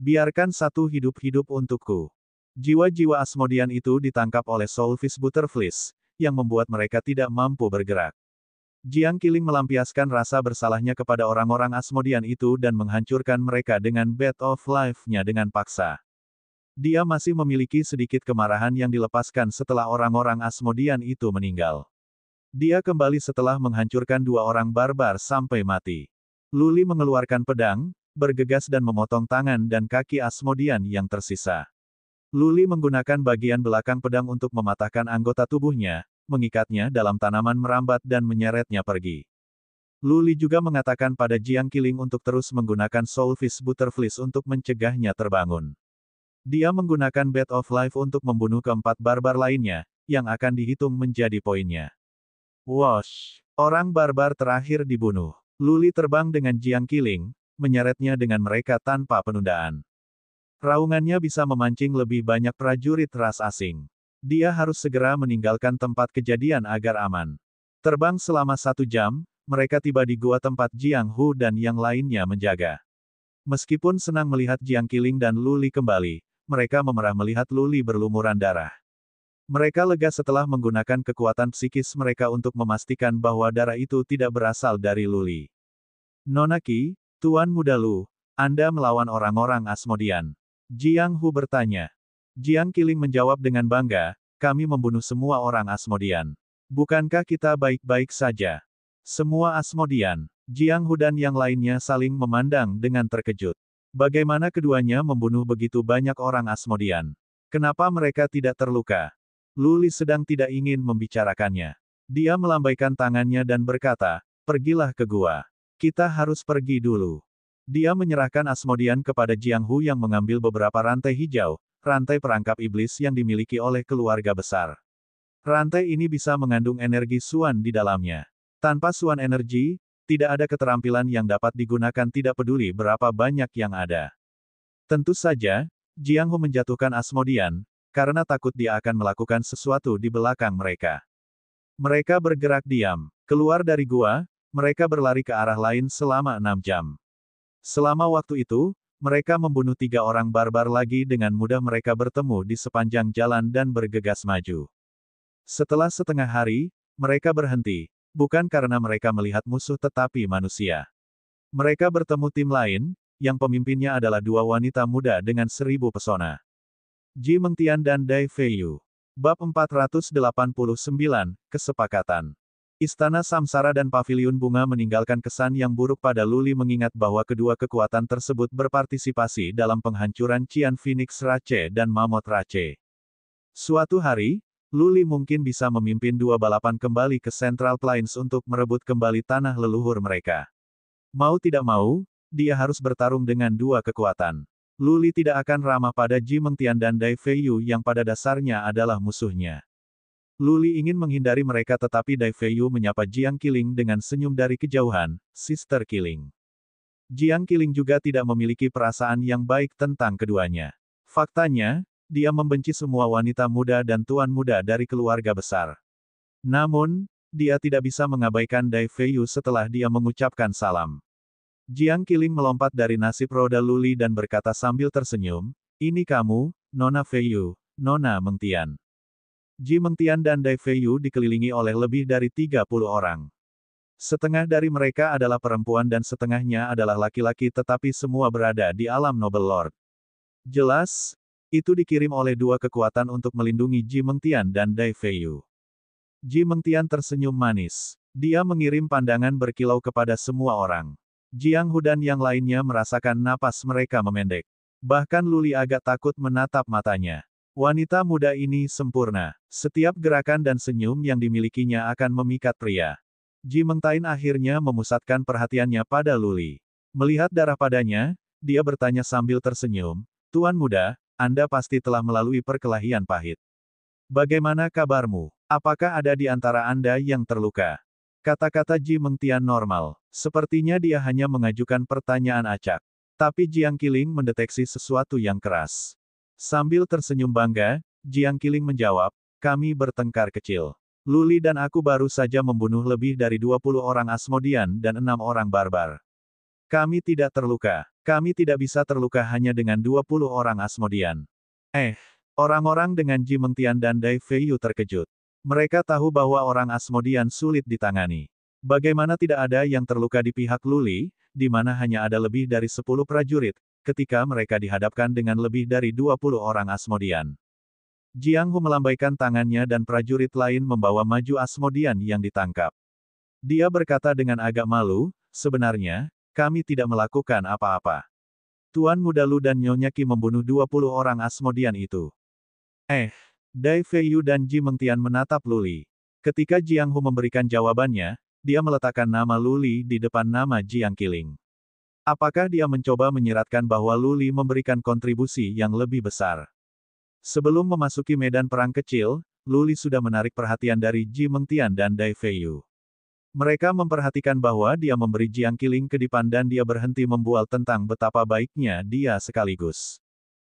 Biarkan satu hidup-hidup untukku. Jiwa-jiwa Asmodean itu ditangkap oleh Soulfish Butterflies, yang membuat mereka tidak mampu bergerak. Jiang Qiling melampiaskan rasa bersalahnya kepada orang-orang Asmodean itu dan menghancurkan mereka dengan Bed of Life-nya dengan paksa. Dia masih memiliki sedikit kemarahan yang dilepaskan setelah orang-orang Asmodean itu meninggal. Dia kembali setelah menghancurkan 2 orang barbar sampai mati. Luli mengeluarkan pedang, bergegas dan memotong tangan dan kaki Asmodean yang tersisa. Luli menggunakan bagian belakang pedang untuk mematahkan anggota tubuhnya, mengikatnya dalam tanaman merambat dan menyeretnya pergi. Luli juga mengatakan pada Jiang Qiling untuk terus menggunakan Soulfish Butterflies untuk mencegahnya terbangun. Dia menggunakan Bed of Life untuk membunuh keempat barbar lainnya, yang akan dihitung menjadi poinnya. Wosh! Orang barbar terakhir dibunuh. Luli terbang dengan Jiang Qiling, menyeretnya dengan mereka tanpa penundaan. Raungannya bisa memancing lebih banyak prajurit ras asing. Dia harus segera meninggalkan tempat kejadian agar aman. Terbang selama 1 jam, mereka tiba di gua tempat Jiang Hu dan yang lainnya menjaga. Meskipun senang melihat Jiang Qiling dan Luli kembali, mereka memerah melihat Luli berlumuran darah. Mereka lega setelah menggunakan kekuatan psikis mereka untuk memastikan bahwa darah itu tidak berasal dari Luli. Nona Qi, Tuan Muda Lu, Anda melawan orang-orang Asmodean. Jiang Hu bertanya. Jiang Qiling menjawab dengan bangga, kami membunuh semua orang Asmodean. Bukankah kita baik-baik saja? Semua Asmodean. Jiang Hu dan yang lainnya saling memandang dengan terkejut. Bagaimana keduanya membunuh begitu banyak orang Asmodean? Kenapa mereka tidak terluka? Luli sedang tidak ingin membicarakannya. Dia melambaikan tangannya dan berkata, pergilah ke gua. Kita harus pergi dulu. Dia menyerahkan Asmodean kepada Jiang Hu yang mengambil beberapa rantai hijau, rantai perangkap iblis yang dimiliki oleh keluarga besar. Rantai ini bisa mengandung energi Suan di dalamnya. Tanpa Suan energi, tidak ada keterampilan yang dapat digunakan tidak peduli berapa banyak yang ada. Tentu saja, Jiang Hu menjatuhkan Asmodean, karena takut dia akan melakukan sesuatu di belakang mereka. Mereka bergerak diam. Keluar dari gua, mereka berlari ke arah lain selama 6 jam. Selama waktu itu, mereka membunuh 3 orang barbar lagi dengan mudah mereka bertemu di sepanjang jalan dan bergegas maju. Setelah setengah hari, mereka berhenti, bukan karena mereka melihat musuh tetapi manusia. Mereka bertemu tim lain, yang pemimpinnya adalah dua wanita muda dengan 1000 pesona. Ji Mengtian dan Dai Feiyu. Bab 489, Kesepakatan. Istana Samsara dan Paviliun Bunga meninggalkan kesan yang buruk pada Luli mengingat bahwa kedua kekuatan tersebut berpartisipasi dalam penghancuran Qian Phoenix Rache dan Mammoth Rache. Suatu hari, Luli mungkin bisa memimpin dua balapan kembali ke Central Plains untuk merebut kembali tanah leluhur mereka. Mau tidak mau, dia harus bertarung dengan dua kekuatan. Luli tidak akan ramah pada Ji Mengtian dan Dai Feiyu yang pada dasarnya adalah musuhnya. Luli ingin menghindari mereka tetapi Dai Feiyu menyapa Jiang Qiling dengan senyum dari kejauhan, Sister Qiling. Jiang Qiling juga tidak memiliki perasaan yang baik tentang keduanya. Faktanya, dia membenci semua wanita muda dan tuan muda dari keluarga besar. Namun, dia tidak bisa mengabaikan Dai Feiyu setelah dia mengucapkan salam. Jiang Qiling melompat dari nasib roda Luli dan berkata sambil tersenyum, "Ini kamu, Nona Feiyu, Nona Mengtian." Ji Mengtian dan Dai Feiyu dikelilingi oleh lebih dari 30 orang. Setengah dari mereka adalah perempuan dan setengahnya adalah laki-laki tetapi semua berada di alam Noble Lord. Jelas, itu dikirim oleh dua kekuatan untuk melindungi Ji Mengtian dan Dai Feiyu. Ji Mengtian tersenyum manis. Dia mengirim pandangan berkilau kepada semua orang. Jiang Hu dan yang lainnya merasakan napas mereka memendek. Bahkan Luli agak takut menatap matanya. Wanita muda ini sempurna. Setiap gerakan dan senyum yang dimilikinya akan memikat pria. Ji Mengtian akhirnya memusatkan perhatiannya pada Luli. Melihat darah padanya, dia bertanya sambil tersenyum, "Tuan muda, Anda pasti telah melalui perkelahian pahit. Bagaimana kabarmu? Apakah ada di antara Anda yang terluka?" Kata-kata Ji Mengtian normal. Sepertinya dia hanya mengajukan pertanyaan acak. Tapi Jiang Qiling mendeteksi sesuatu yang keras. Sambil tersenyum bangga, Jiang Qiling menjawab, "Kami bertengkar kecil. Luli dan aku baru saja membunuh lebih dari 20 orang Asmodian dan 6 orang barbar. Kami tidak terluka. Kami tidak bisa terluka hanya dengan 20 orang Asmodian." Orang-orang dengan Ji Mengtian dan Dai Feiyu terkejut. Mereka tahu bahwa orang Asmodian sulit ditangani. Bagaimana tidak ada yang terluka di pihak Luli, di mana hanya ada lebih dari 10 prajurit, ketika mereka dihadapkan dengan lebih dari 20 orang Asmodian. Jiang Hu melambaikan tangannya dan prajurit lain membawa maju Asmodian yang ditangkap. Dia berkata dengan agak malu, "Sebenarnya, kami tidak melakukan apa-apa. Tuan Muda Lu dan Nyonya Qi membunuh 20 orang Asmodian itu." Dai Feiyu dan Ji Mengtian menatap Luli. Ketika Jiang Hu memberikan jawabannya, dia meletakkan nama Luli di depan nama Jiang Qiling. Apakah dia mencoba menyiratkan bahwa Luli memberikan kontribusi yang lebih besar? Sebelum memasuki medan perang kecil, Luli sudah menarik perhatian dari Ji Mengtian dan Dai Feiyu. Mereka memperhatikan bahwa dia memberi Jiang Qiling kedipan dan dia berhenti membual tentang betapa baiknya dia sekaligus.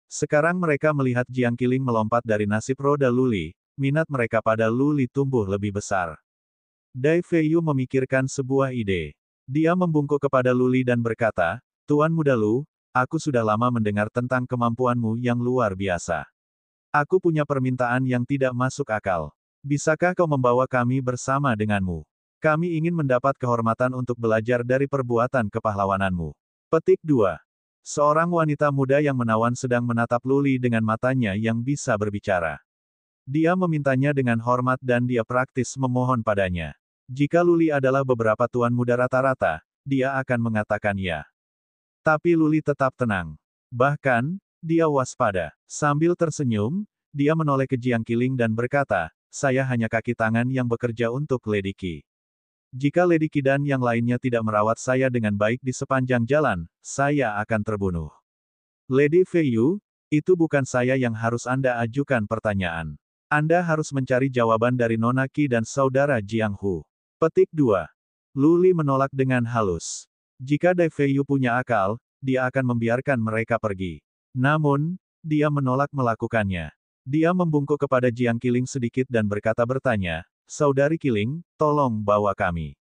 Sekarang mereka melihat Jiang Qiling melompat dari nasib roda Luli, minat mereka pada Luli tumbuh lebih besar. Dai Feiyu memikirkan sebuah ide. Dia membungkuk kepada Luli dan berkata, "Tuan Muda Lu, aku sudah lama mendengar tentang kemampuanmu yang luar biasa. Aku punya permintaan yang tidak masuk akal. Bisakah kau membawa kami bersama denganmu? Kami ingin mendapat kehormatan untuk belajar dari perbuatan kepahlawananmu." Petik 2. Seorang wanita muda yang menawan sedang menatap Luli dengan matanya yang bisa berbicara. Dia memintanya dengan hormat dan dia praktis memohon padanya. Jika Luli adalah beberapa tuan muda rata-rata, dia akan mengatakan ya. Tapi Luli tetap tenang. Bahkan, dia waspada. Sambil tersenyum, dia menoleh ke Jiang Qiling dan berkata, "Saya hanya kaki tangan yang bekerja untuk Lady Qi. Jika Lady Qi dan yang lainnya tidak merawat saya dengan baik di sepanjang jalan, saya akan terbunuh." Lady Feiyu, itu bukan saya yang harus Anda ajukan pertanyaan. Anda harus mencari jawaban dari Nona Qi dan saudara Jiang Hu. Petik 2. Luli menolak dengan halus. Jika Dai Feiyu punya akal, dia akan membiarkan mereka pergi. Namun, dia menolak melakukannya. Dia membungkuk kepada Jiang Qiling sedikit dan bertanya, "Saudari Qiling, tolong bawa kami.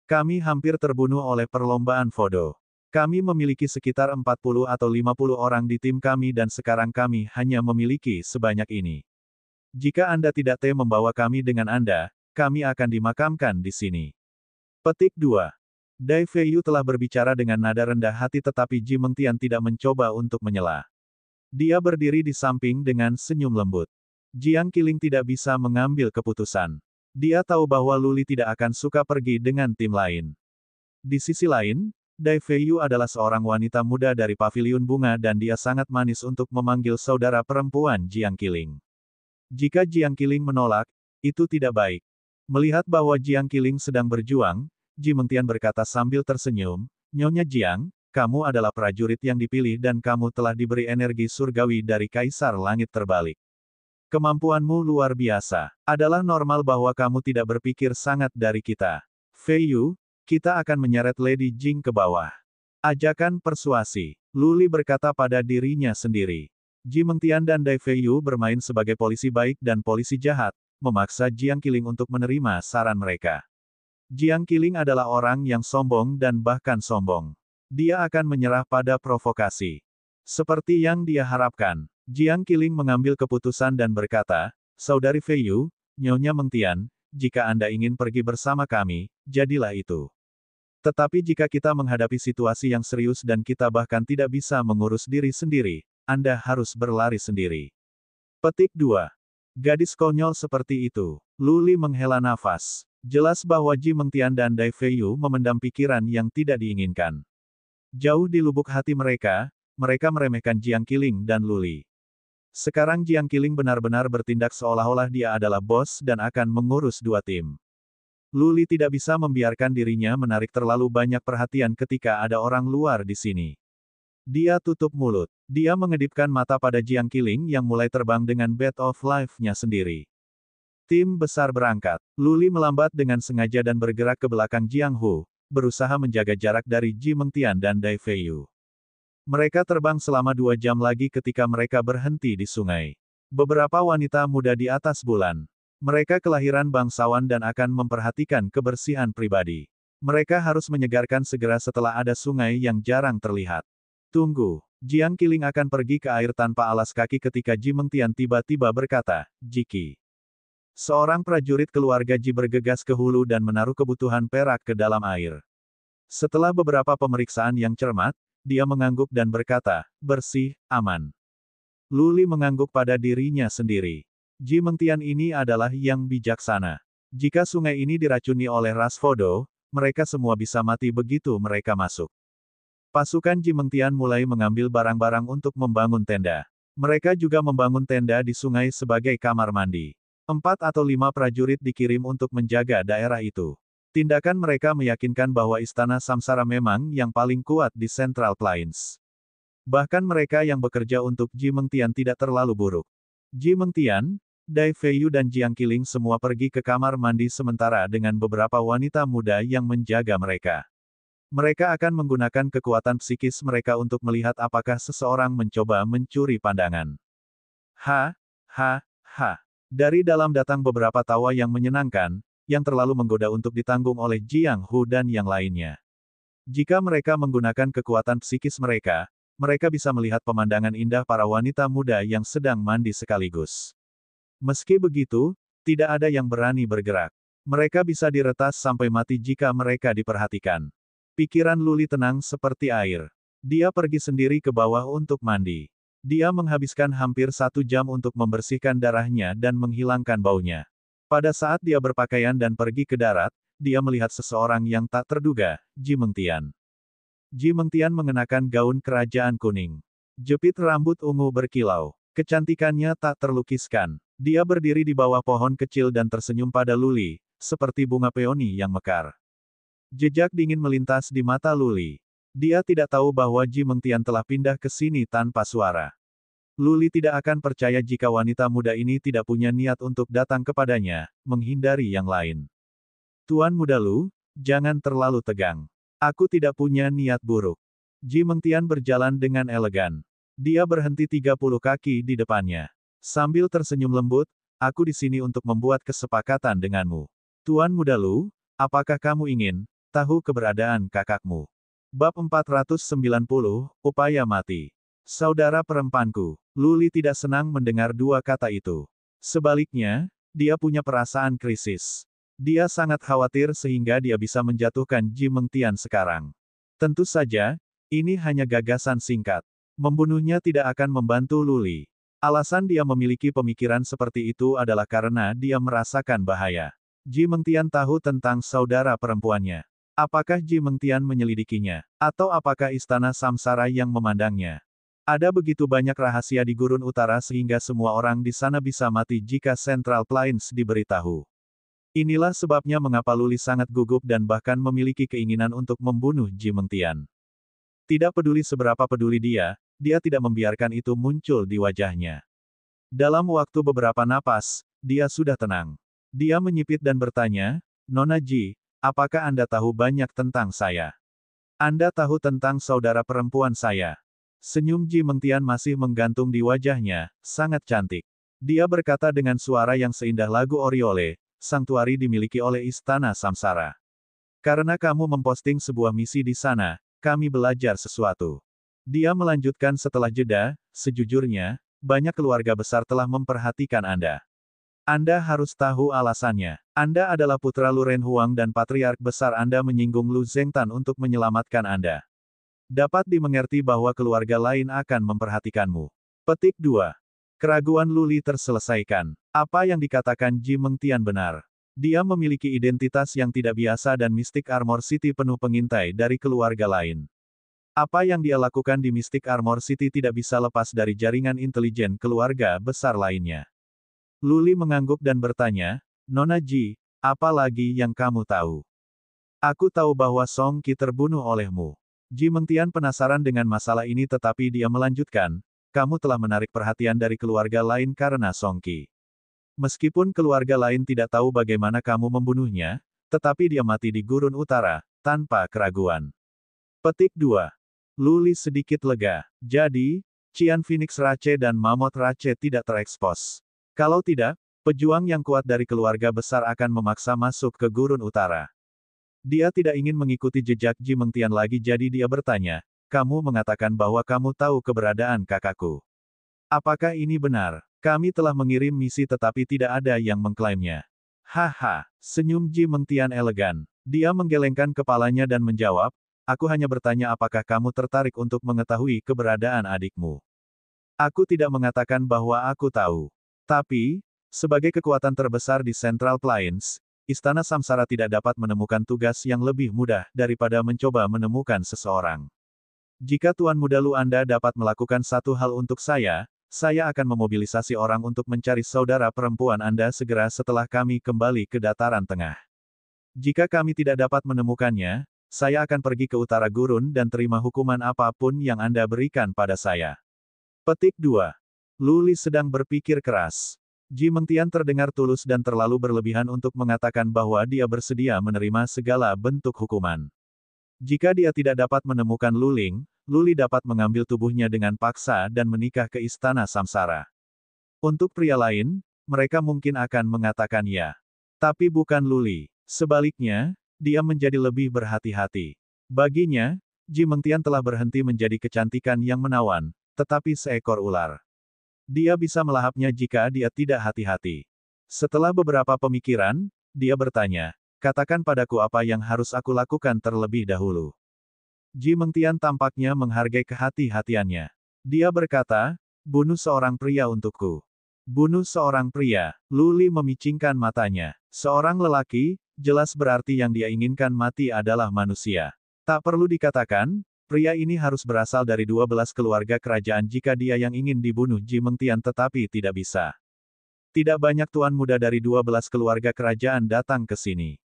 Kami hampir terbunuh oleh perlombaan fodo. Kami memiliki sekitar 40 atau 50 orang di tim kami dan sekarang kami hanya memiliki sebanyak ini. Jika Anda tidak membawa kami dengan Anda, kami akan dimakamkan di sini. Petik 2. Dai Feiyu telah berbicara dengan nada rendah hati tetapi Ji Mengtian tidak mencoba untuk menyela. Dia berdiri di samping dengan senyum lembut. Jiang Qiling tidak bisa mengambil keputusan. Dia tahu bahwa Luli tidak akan suka pergi dengan tim lain. Di sisi lain, Dai Feiyu adalah seorang wanita muda dari paviliun bunga dan dia sangat manis untuk memanggil saudara perempuan Jiang Qiling. Jika Jiang Qiling menolak, itu tidak baik. Melihat bahwa Jiang Qiling sedang berjuang, Ji Mengtian berkata sambil tersenyum, "Nyonya Jiang, kamu adalah prajurit yang dipilih dan kamu telah diberi energi surgawi dari Kaisar Langit Terbalik. Kemampuanmu luar biasa. Adalah normal bahwa kamu tidak berpikir sangat dari kita. Feiyu, kita akan menyeret Lady Jing ke bawah." Ajakan persuasi. Luli berkata pada dirinya sendiri. Ji Mengtian dan Dai Feiyu bermain sebagai polisi baik dan polisi jahat, memaksa Jiang Qiling untuk menerima saran mereka. Jiang Qiling adalah orang yang sombong dan bahkan sombong. Dia akan menyerah pada provokasi. Seperti yang dia harapkan, Jiang Qiling mengambil keputusan dan berkata, "Saudari Feiyu, Nyonya Mengtian, jika Anda ingin pergi bersama kami, jadilah itu. Tetapi jika kita menghadapi situasi yang serius dan kita bahkan tidak bisa mengurus diri sendiri, Anda harus berlari sendiri." Petik 2. Gadis konyol seperti itu. Luli menghela nafas. Jelas bahwa Ji Mengtian dan Dai Feiyu memendam pikiran yang tidak diinginkan. Jauh di lubuk hati mereka meremehkan Jiang Qiling dan Luli. Sekarang Jiang Qiling benar-benar bertindak seolah-olah dia adalah bos dan akan mengurus dua tim. Luli tidak bisa membiarkan dirinya menarik terlalu banyak perhatian ketika ada orang luar di sini. Dia tutup mulut. Dia mengedipkan mata pada Jiang Qiling yang mulai terbang dengan Bat of Life-nya sendiri. Tim besar berangkat. Luli melambat dengan sengaja dan bergerak ke belakang Jiang Hu, berusaha menjaga jarak dari Ji Mengtian dan Dai Feiyu. Mereka terbang selama 2 jam lagi ketika mereka berhenti di sungai. Beberapa wanita muda di atas bulan. Mereka kelahiran bangsawan dan akan memperhatikan kebersihan pribadi. Mereka harus menyegarkan segera setelah ada sungai yang jarang terlihat. Tunggu, Jiang Qiling akan pergi ke air tanpa alas kaki ketika Ji Mengtian tiba-tiba berkata, "Jiki." Seorang prajurit keluarga Ji bergegas ke hulu dan menaruh kebutuhan perak ke dalam air. Setelah beberapa pemeriksaan yang cermat, dia mengangguk dan berkata, "Bersih, aman." Luli mengangguk pada dirinya sendiri. Ji Mengtian ini adalah yang bijaksana. Jika sungai ini diracuni oleh ras Fodo, mereka semua bisa mati begitu mereka masuk. Pasukan Ji Mengtian mulai mengambil barang-barang untuk membangun tenda. Mereka juga membangun tenda di sungai sebagai kamar mandi. 4 atau 5 prajurit dikirim untuk menjaga daerah itu. Tindakan mereka meyakinkan bahwa Istana Samsara memang yang paling kuat di Central Plains. Bahkan mereka yang bekerja untuk Ji Mengtian tidak terlalu buruk. Ji Mengtian, Dai Feiyu dan Jiang Qiling semua pergi ke kamar mandi sementara dengan beberapa wanita muda yang menjaga mereka. Mereka akan menggunakan kekuatan psikis mereka untuk melihat apakah seseorang mencoba mencuri pandangan. Ha, ha, ha. Dari dalam datang beberapa tawa yang menyenangkan, yang terlalu menggoda untuk ditanggung oleh Jiang Hu dan yang lainnya. Jika mereka menggunakan kekuatan psikis mereka, mereka bisa melihat pemandangan indah para wanita muda yang sedang mandi sekaligus. Meski begitu, tidak ada yang berani bergerak. Mereka bisa diretas sampai mati jika mereka diperhatikan. Pikiran Luli tenang seperti air. Dia pergi sendiri ke bawah untuk mandi. Dia menghabiskan hampir 1 jam untuk membersihkan darahnya dan menghilangkan baunya. Pada saat dia berpakaian dan pergi ke darat, dia melihat seseorang yang tak terduga, Ji Mengtian. Ji Mengtian mengenakan gaun kerajaan kuning. Jepit rambut ungu berkilau. Kecantikannya tak terlukiskan. Dia berdiri di bawah pohon kecil dan tersenyum pada Luli, seperti bunga peoni yang mekar. Jejak dingin melintas di mata Luli. Dia tidak tahu bahwa Ji Mengtian telah pindah ke sini tanpa suara. Luli tidak akan percaya jika wanita muda ini tidak punya niat untuk datang kepadanya, menghindari yang lain. "Tuan Muda Lu, jangan terlalu tegang. Aku tidak punya niat buruk." Ji Mengtian berjalan dengan elegan. Dia berhenti 30 kaki di depannya. Sambil tersenyum lembut, "Aku di sini untuk membuat kesepakatan denganmu. Tuan Muda Lu, apakah kamu ingin tahu keberadaan kakakmu?" Bab 490, Upaya Mati. Saudara perempuanku. Luli tidak senang mendengar dua kata itu. Sebaliknya, dia punya perasaan krisis. Dia sangat khawatir sehingga dia bisa menjatuhkan Ji Mengtian sekarang. Tentu saja, ini hanya gagasan singkat. Membunuhnya tidak akan membantu Luli. Alasan dia memiliki pemikiran seperti itu adalah karena dia merasakan bahaya. Ji Mengtian tahu tentang saudara perempuannya. Apakah Ji Mengtian menyelidikinya? Atau apakah istana Samsara yang memandangnya? Ada begitu banyak rahasia di Gurun Utara sehingga semua orang di sana bisa mati jika Central Plains diberitahu. Inilah sebabnya mengapa Luli sangat gugup dan bahkan memiliki keinginan untuk membunuh Ji Mengtian. Tidak peduli seberapa peduli dia tidak membiarkan itu muncul di wajahnya. Dalam waktu beberapa napas, dia sudah tenang. Dia menyipit dan bertanya, Nona Ji, apakah Anda tahu banyak tentang saya? Anda tahu tentang saudara perempuan saya? Senyum Ji Mengtian masih menggantung di wajahnya, sangat cantik. Dia berkata dengan suara yang seindah lagu Oriole, Sanktuari dimiliki oleh Istana Samsara. Karena kamu memposting sebuah misi di sana, kami belajar sesuatu. Dia melanjutkan setelah jeda, sejujurnya, banyak keluarga besar telah memperhatikan Anda. Anda harus tahu alasannya. Anda adalah putra Lu Renhuang dan patriark besar Anda menyinggung Lu Zengtan untuk menyelamatkan Anda. Dapat dimengerti bahwa keluarga lain akan memperhatikanmu. Petik 2. Keraguan Luli terselesaikan. Apa yang dikatakan Ji Mengtian benar. Dia memiliki identitas yang tidak biasa dan Mystic Armor City penuh pengintai dari keluarga lain. Apa yang dia lakukan di Mystic Armor City tidak bisa lepas dari jaringan intelijen keluarga besar lainnya. Luli mengangguk dan bertanya, Nona Ji, apa lagi yang kamu tahu? Aku tahu bahwa Song Qi terbunuh olehmu. Ji Mengtian penasaran dengan masalah ini tetapi dia melanjutkan, kamu telah menarik perhatian dari keluarga lain karena Song Qi. Meskipun keluarga lain tidak tahu bagaimana kamu membunuhnya, tetapi dia mati di Gurun Utara, tanpa keraguan. Petik 2. Luli sedikit lega. Jadi, Qian Phoenix Rache dan Mammoth Rache tidak terekspos. Kalau tidak, pejuang yang kuat dari keluarga besar akan memaksa masuk ke Gurun Utara. Dia tidak ingin mengikuti jejak Ji Mengtian lagi jadi dia bertanya, kamu mengatakan bahwa kamu tahu keberadaan kakakku. Apakah ini benar? Kami telah mengirim misi tetapi tidak ada yang mengklaimnya. Haha, senyum Ji Mengtian elegan. Dia menggelengkan kepalanya dan menjawab, aku hanya bertanya apakah kamu tertarik untuk mengetahui keberadaan adikmu. Aku tidak mengatakan bahwa aku tahu. Tapi, sebagai kekuatan terbesar di Central Plains, Istana Samsara tidak dapat menemukan tugas yang lebih mudah daripada mencoba menemukan seseorang. Jika Tuan Muda Lu Anda dapat melakukan satu hal untuk saya akan memobilisasi orang untuk mencari saudara perempuan Anda segera setelah kami kembali ke dataran tengah. Jika kami tidak dapat menemukannya, saya akan pergi ke Utara Gurun dan terima hukuman apapun yang Anda berikan pada saya. Petik 2. Luli sedang berpikir keras. Ji Mengtian terdengar tulus dan terlalu berlebihan untuk mengatakan bahwa dia bersedia menerima segala bentuk hukuman. Jika dia tidak dapat menemukan Luling, Luli dapat mengambil tubuhnya dengan paksa dan menikah ke Istana Samsara. Untuk pria lain, mereka mungkin akan mengatakan ya. Tapi bukan Luli. Sebaliknya, dia menjadi lebih berhati-hati. Baginya, Ji Mengtian telah berhenti menjadi kecantikan yang menawan, tetapi seekor ular. Dia bisa melahapnya jika dia tidak hati-hati. Setelah beberapa pemikiran, dia bertanya, katakan padaku apa yang harus aku lakukan terlebih dahulu. Ji Mengtian tampaknya menghargai kehati-hatiannya. Dia berkata, bunuh seorang pria untukku. Bunuh seorang pria. Luli memicingkan matanya. Seorang lelaki, jelas berarti yang dia inginkan mati adalah manusia. Tak perlu dikatakan, pria ini harus berasal dari 12 keluarga kerajaan jika dia yang ingin dibunuh Ji Mengtian tetapi tidak bisa. Tidak banyak tuan muda dari 12 keluarga kerajaan datang ke sini.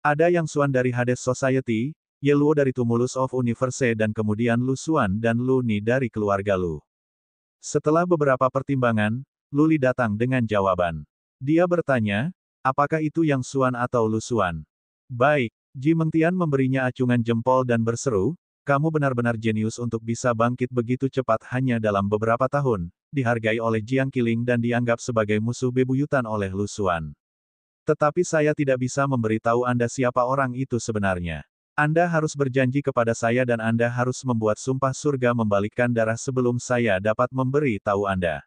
Ada yang Xuan dari Hades Society, Ye Luo dari Tumulus of Universe dan kemudian Lu Xuan dan Lu Ni dari keluarga Lu. Setelah beberapa pertimbangan, Luli datang dengan jawaban. Dia bertanya, apakah itu yang Xuan atau Lu Xuan? Baik, Ji Mengtian memberinya acungan jempol dan berseru, kamu benar-benar jenius untuk bisa bangkit begitu cepat hanya dalam beberapa tahun, dihargai oleh Jiang Qiling dan dianggap sebagai musuh bebuyutan oleh Lu Xuan. Tetapi saya tidak bisa memberitahu Anda siapa orang itu sebenarnya. Anda harus berjanji kepada saya dan Anda harus membuat sumpah surga membalikkan darah sebelum saya dapat memberi tahu Anda.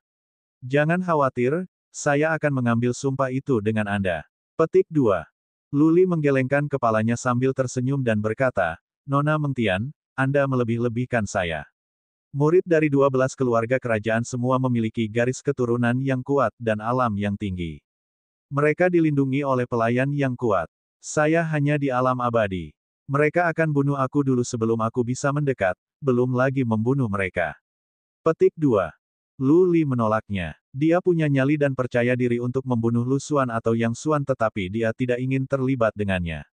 Jangan khawatir, saya akan mengambil sumpah itu dengan Anda. Petik 2. Luli menggelengkan kepalanya sambil tersenyum dan berkata, Nona Mengtian, Anda melebih-lebihkan saya. Murid dari 12 keluarga kerajaan semua memiliki garis keturunan yang kuat dan alam yang tinggi. Mereka dilindungi oleh pelayan yang kuat. Saya hanya di alam abadi. Mereka akan bunuh aku dulu sebelum aku bisa mendekat, belum lagi membunuh mereka. Petik 2. Lu Li menolaknya. Dia punya nyali dan percaya diri untuk membunuh Lu Xuan atau Yang Xuan tetapi dia tidak ingin terlibat dengannya.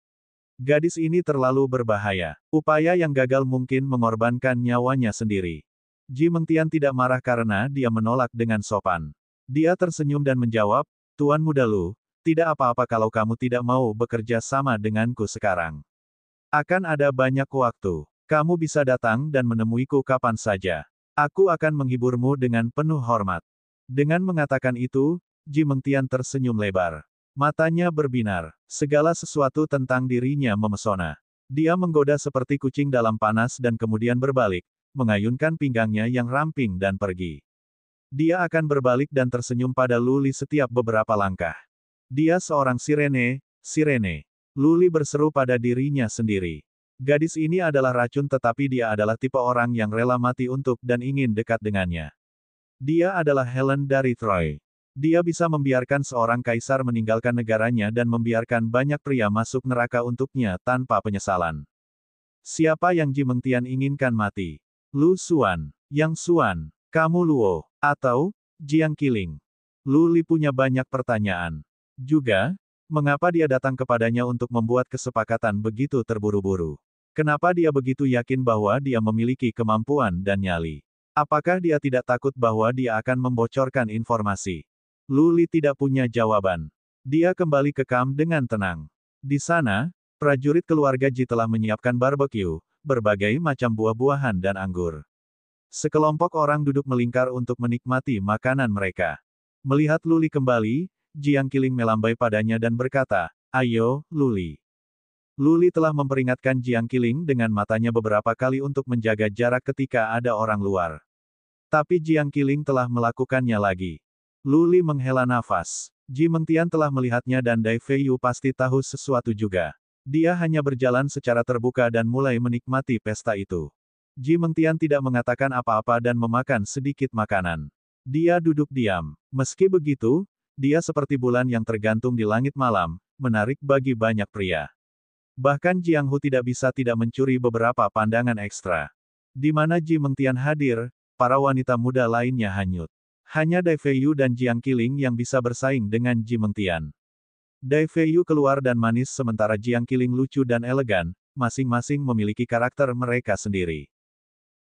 Gadis ini terlalu berbahaya. Upaya yang gagal mungkin mengorbankan nyawanya sendiri. Ji Mengtian tidak marah karena dia menolak dengan sopan. Dia tersenyum dan menjawab, Tuan Muda Lu, tidak apa-apa kalau kamu tidak mau bekerja sama denganku sekarang. Akan ada banyak waktu. Kamu bisa datang dan menemuiku kapan saja. Aku akan menghiburmu dengan penuh hormat. Dengan mengatakan itu, Ji Mengtian tersenyum lebar. Matanya berbinar. Segala sesuatu tentang dirinya memesona. Dia menggoda seperti kucing dalam panas dan kemudian berbalik, mengayunkan pinggangnya yang ramping dan pergi. Dia akan berbalik dan tersenyum pada Luli setiap beberapa langkah. Dia seorang sirene, sirene. Luli berseru pada dirinya sendiri. Gadis ini adalah racun tetapi dia adalah tipe orang yang rela mati untuk dan ingin dekat dengannya. Dia adalah Helen dari Troy. Dia bisa membiarkan seorang kaisar meninggalkan negaranya dan membiarkan banyak pria masuk neraka untuknya tanpa penyesalan. Siapa yang Ji Mengtian inginkan mati? Lu Xuan, Yang Xuan, kamu Luo, atau Jiang Qiling? Lu Li punya banyak pertanyaan. Juga, mengapa dia datang kepadanya untuk membuat kesepakatan begitu terburu-buru? Kenapa dia begitu yakin bahwa dia memiliki kemampuan dan nyali? Apakah dia tidak takut bahwa dia akan membocorkan informasi? Lu Li tidak punya jawaban. Dia kembali ke kamp dengan tenang. Di sana, prajurit keluarga Ji telah menyiapkan barbecue, berbagai macam buah-buahan dan anggur. Sekelompok orang duduk melingkar untuk menikmati makanan mereka. Melihat Lu Li kembali, Jiang Qiling melambai padanya dan berkata, Ayo, Lu Li. Lu Li telah memperingatkan Jiang Qiling dengan matanya beberapa kali untuk menjaga jarak ketika ada orang luar. Tapi Jiang Qiling telah melakukannya lagi. Lu Li menghela nafas. Ji Mengtian telah melihatnya dan Dai Feiyu pasti tahu sesuatu juga. Dia hanya berjalan secara terbuka dan mulai menikmati pesta itu. Ji Mengtian tidak mengatakan apa-apa dan memakan sedikit makanan. Dia duduk diam. Meski begitu, dia seperti bulan yang tergantung di langit malam, menarik bagi banyak pria. Bahkan Jiang Hu tidak bisa tidak mencuri beberapa pandangan ekstra. Di mana Ji Mengtian hadir, para wanita muda lainnya hanyut. Hanya Dai Feiyu dan Jiang Qiling yang bisa bersaing dengan Ji Mengtian. Dai Feiyu keluar dan manis sementara Jiang Qiling lucu dan elegan, masing-masing memiliki karakter mereka sendiri.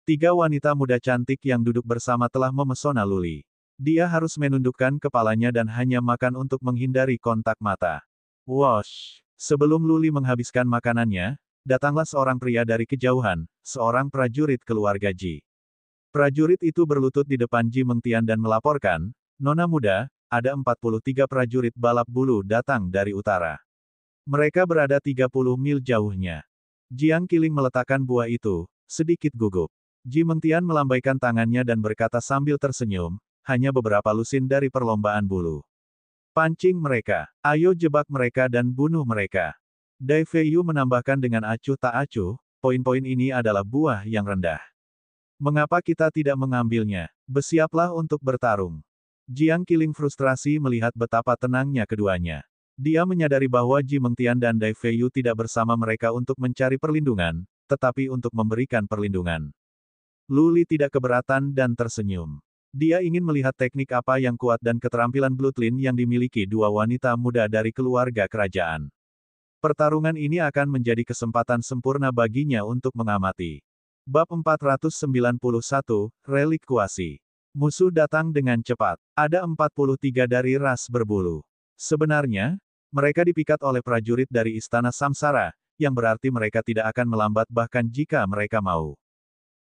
Tiga wanita muda cantik yang duduk bersama telah memesona Lu Li. Dia harus menundukkan kepalanya dan hanya makan untuk menghindari kontak mata. Wosh! Sebelum Lu Li menghabiskan makanannya, datanglah seorang pria dari kejauhan, seorang prajurit keluarga Ji. Prajurit itu berlutut di depan Ji Mengtian dan melaporkan, Nona muda, ada 43 prajurit balap bulu datang dari utara. Mereka berada 30 mil jauhnya. Jiang Qiling meletakkan buah itu, sedikit gugup. Ji Mengtian melambaikan tangannya dan berkata sambil tersenyum, hanya beberapa lusin dari perlombaan bulu. Pancing mereka, ayo jebak mereka dan bunuh mereka. Dai Feiyu menambahkan dengan acuh tak acuh, poin-poin ini adalah buah yang rendah. Mengapa kita tidak mengambilnya? Bersiaplah untuk bertarung. Jiang Qiling frustrasi melihat betapa tenangnya keduanya. Dia menyadari bahwa Ji Mengtian dan Dai Feiyu tidak bersama mereka untuk mencari perlindungan, tetapi untuk memberikan perlindungan. Lu Li tidak keberatan dan tersenyum. Dia ingin melihat teknik apa yang kuat dan keterampilan bloodline yang dimiliki dua wanita muda dari keluarga kerajaan. Pertarungan ini akan menjadi kesempatan sempurna baginya untuk mengamati. Bab 491, Relikuasi. Musuh datang dengan cepat. Ada 43 dari ras berbulu. Sebenarnya, mereka dipikat oleh prajurit dari Istana Samsara, yang berarti mereka tidak akan melambat bahkan jika mereka mau.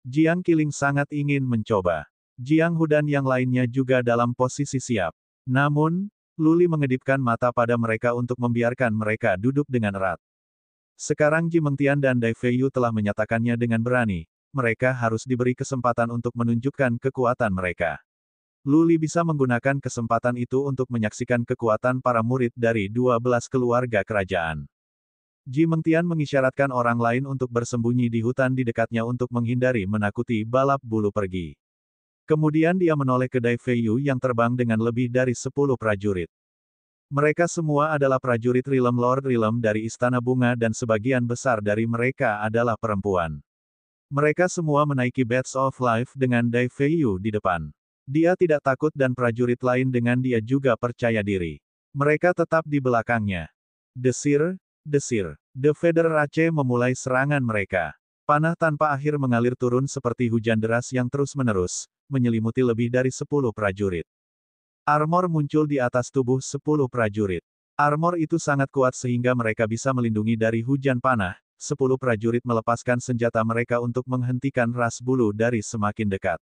Jiang Qiling sangat ingin mencoba. Jiang Hu dan yang lainnya juga dalam posisi siap. Namun, Lu Li mengedipkan mata pada mereka untuk membiarkan mereka duduk dengan erat. Sekarang Ji Mengtian dan Dai Feiyu telah menyatakannya dengan berani, mereka harus diberi kesempatan untuk menunjukkan kekuatan mereka. Lu Li bisa menggunakan kesempatan itu untuk menyaksikan kekuatan para murid dari 12 keluarga kerajaan. Ji Mengtian mengisyaratkan orang lain untuk bersembunyi di hutan di dekatnya untuk menghindari menakuti balap bulu pergi. Kemudian dia menoleh ke Dai Feiyu yang terbang dengan lebih dari 10 prajurit. Mereka semua adalah prajurit Realm Lord Realm dari Istana Bunga dan sebagian besar dari mereka adalah perempuan. Mereka semua menaiki Beds of Life dengan Dai Feiyu di depan. Dia tidak takut dan prajurit lain dengan dia juga percaya diri. Mereka tetap di belakangnya. Desir, desir. The Federace memulai serangan mereka. Panah tanpa akhir mengalir turun seperti hujan deras yang terus-menerus, menyelimuti lebih dari 10 prajurit. Armor muncul di atas tubuh 10 prajurit. Armor itu sangat kuat sehingga mereka bisa melindungi dari hujan panah. 10 prajurit melepaskan senjata mereka untuk menghentikan ras bulu dari semakin dekat.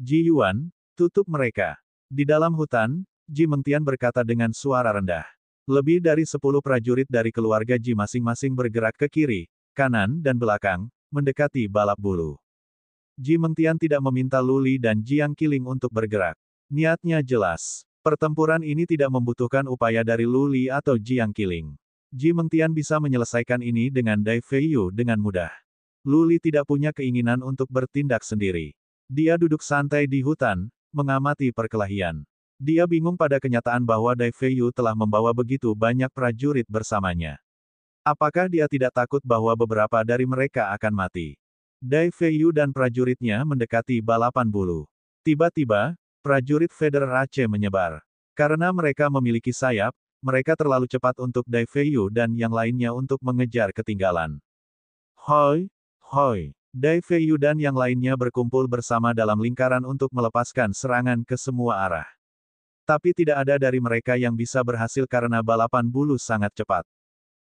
Ji Yuan, tutup mereka. Di dalam hutan, Ji Mengtian berkata dengan suara rendah. Lebih dari 10 prajurit dari keluarga Ji masing-masing bergerak ke kiri, kanan dan belakang, mendekati balap bulu. Ji Mengtian tidak meminta Lu Li dan Jiang Qiling untuk bergerak. Niatnya jelas. Pertempuran ini tidak membutuhkan upaya dari Lu Li atau Jiang Qiling. Ji Mengtian bisa menyelesaikan ini dengan Dai Feiyu dengan mudah. Lu Li tidak punya keinginan untuk bertindak sendiri. Dia duduk santai di hutan, mengamati perkelahian. Dia bingung pada kenyataan bahwa Dai Feiyu telah membawa begitu banyak prajurit bersamanya. Apakah dia tidak takut bahwa beberapa dari mereka akan mati? Dai Feiyu dan prajuritnya mendekati balapan bulu. Tiba-tiba, prajurit Federace menyebar. Karena mereka memiliki sayap, mereka terlalu cepat untuk Dai Feiyu dan yang lainnya untuk mengejar ketinggalan. Hoi, hoi. Dai Feiyu dan yang lainnya berkumpul bersama dalam lingkaran untuk melepaskan serangan ke semua arah. Tapi tidak ada dari mereka yang bisa berhasil karena balapan bulu sangat cepat.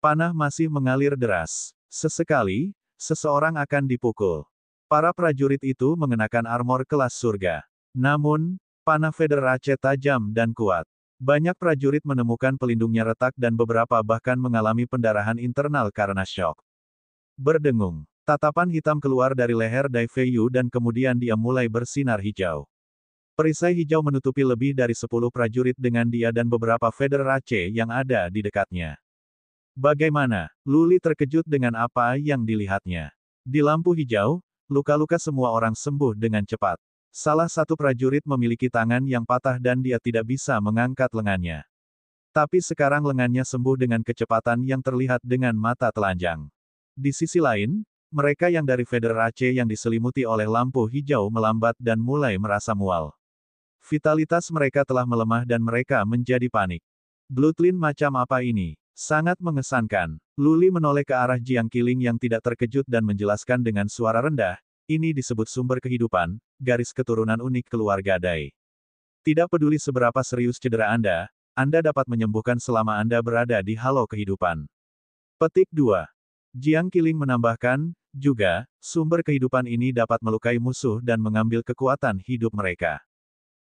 Panah masih mengalir deras. Sesekali, seseorang akan dipukul. Para prajurit itu mengenakan armor kelas surga. Namun, panah Federace tajam dan kuat. Banyak prajurit menemukan pelindungnya retak dan beberapa bahkan mengalami pendarahan internal karena syok. Berdengung. Tatapan hitam keluar dari leher Dai Feiyu dan kemudian dia mulai bersinar hijau. Perisai hijau menutupi lebih dari 10 prajurit dengan dia dan beberapa Federace yang ada di dekatnya. Bagaimana? Lu Li terkejut dengan apa yang dilihatnya. Di lampu hijau, luka-luka semua orang sembuh dengan cepat. Salah satu prajurit memiliki tangan yang patah dan dia tidak bisa mengangkat lengannya. Tapi sekarang lengannya sembuh dengan kecepatan yang terlihat dengan mata telanjang. Di sisi lain, mereka yang dari Federace yang diselimuti oleh lampu hijau melambat dan mulai merasa mual. Vitalitas mereka telah melemah dan mereka menjadi panik. Bloodline macam apa ini? Sangat mengesankan. Lu Li menoleh ke arah Jiang Qiling yang tidak terkejut dan menjelaskan dengan suara rendah, ini disebut sumber kehidupan, garis keturunan unik keluarga Dai. Tidak peduli seberapa serius cedera Anda dapat menyembuhkan selama Anda berada di halo kehidupan. Petik 2. Jiang Qiling menambahkan, juga, sumber kehidupan ini dapat melukai musuh dan mengambil kekuatan hidup mereka.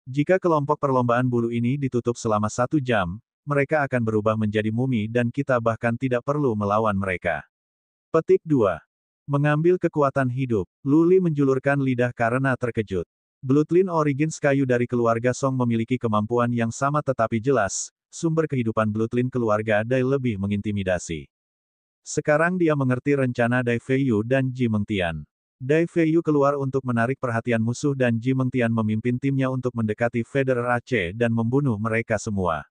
Jika kelompok perlombaan bulu ini ditutup selama 1 jam, mereka akan berubah menjadi mumi dan kita bahkan tidak perlu melawan mereka. Petik 2. Mengambil kekuatan hidup. Lu Li menjulurkan lidah karena terkejut. Bloodline Origins kayu dari keluarga Song memiliki kemampuan yang sama tetapi jelas, sumber kehidupan Bloodline keluarga Dai lebih mengintimidasi. Sekarang dia mengerti rencana Dai Feiyu dan Ji Mengtian. Dai Feiyu keluar untuk menarik perhatian musuh dan Ji Mengtian memimpin timnya untuk mendekati Federace dan membunuh mereka semua.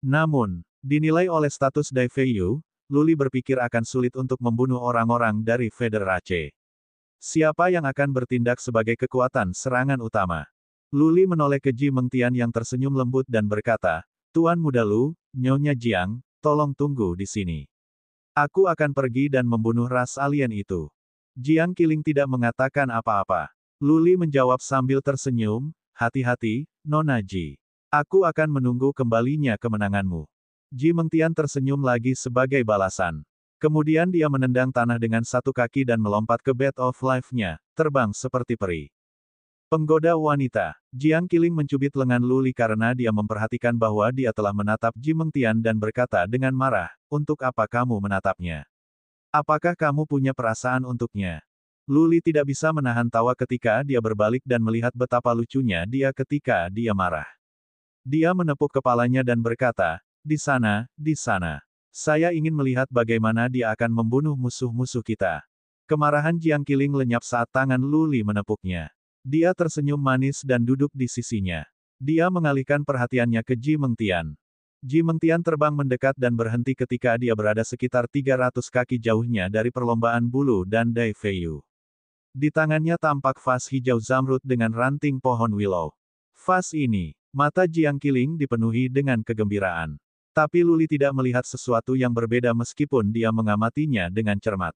Namun, dinilai oleh status Dai Feiyu, Lu Li berpikir akan sulit untuk membunuh orang-orang dari Federace. Siapa yang akan bertindak sebagai kekuatan serangan utama? Lu Li menoleh ke Ji Mengtian yang tersenyum lembut dan berkata, Tuan Muda Lu, Nyonya Jiang, tolong tunggu di sini. Aku akan pergi dan membunuh ras alien itu. Jiang Qiling tidak mengatakan apa-apa. Lu Li menjawab sambil tersenyum, hati-hati, Nona Ji. Aku akan menunggu kembalinya kemenanganmu. Ji Mengtian tersenyum lagi sebagai balasan. Kemudian dia menendang tanah dengan satu kaki dan melompat ke Bed of Life-nya, terbang seperti peri. Penggoda wanita. Jiang Qiling mencubit lengan Lu Li karena dia memperhatikan bahwa dia telah menatap Ji Mengtian dan berkata dengan marah, untuk apa kamu menatapnya? Apakah kamu punya perasaan untuknya? Luli tidak bisa menahan tawa ketika dia berbalik dan melihat betapa lucunya dia ketika dia marah. Dia menepuk kepalanya dan berkata, di sana, di sana. Saya ingin melihat bagaimana dia akan membunuh musuh-musuh kita. Kemarahan Jiang Qiling lenyap saat tangan Luli menepuknya. Dia tersenyum manis dan duduk di sisinya. Dia mengalihkan perhatiannya ke Ji Mengtian. Ji Mengtian terbang mendekat dan berhenti ketika dia berada sekitar 300 kaki jauhnya dari perlombaan bulu dan Dai Feiyu. Di tangannya tampak vas hijau zamrud dengan ranting pohon willow. Vas ini, mata Jiang Qiling dipenuhi dengan kegembiraan. Tapi Luli tidak melihat sesuatu yang berbeda meskipun dia mengamatinya dengan cermat.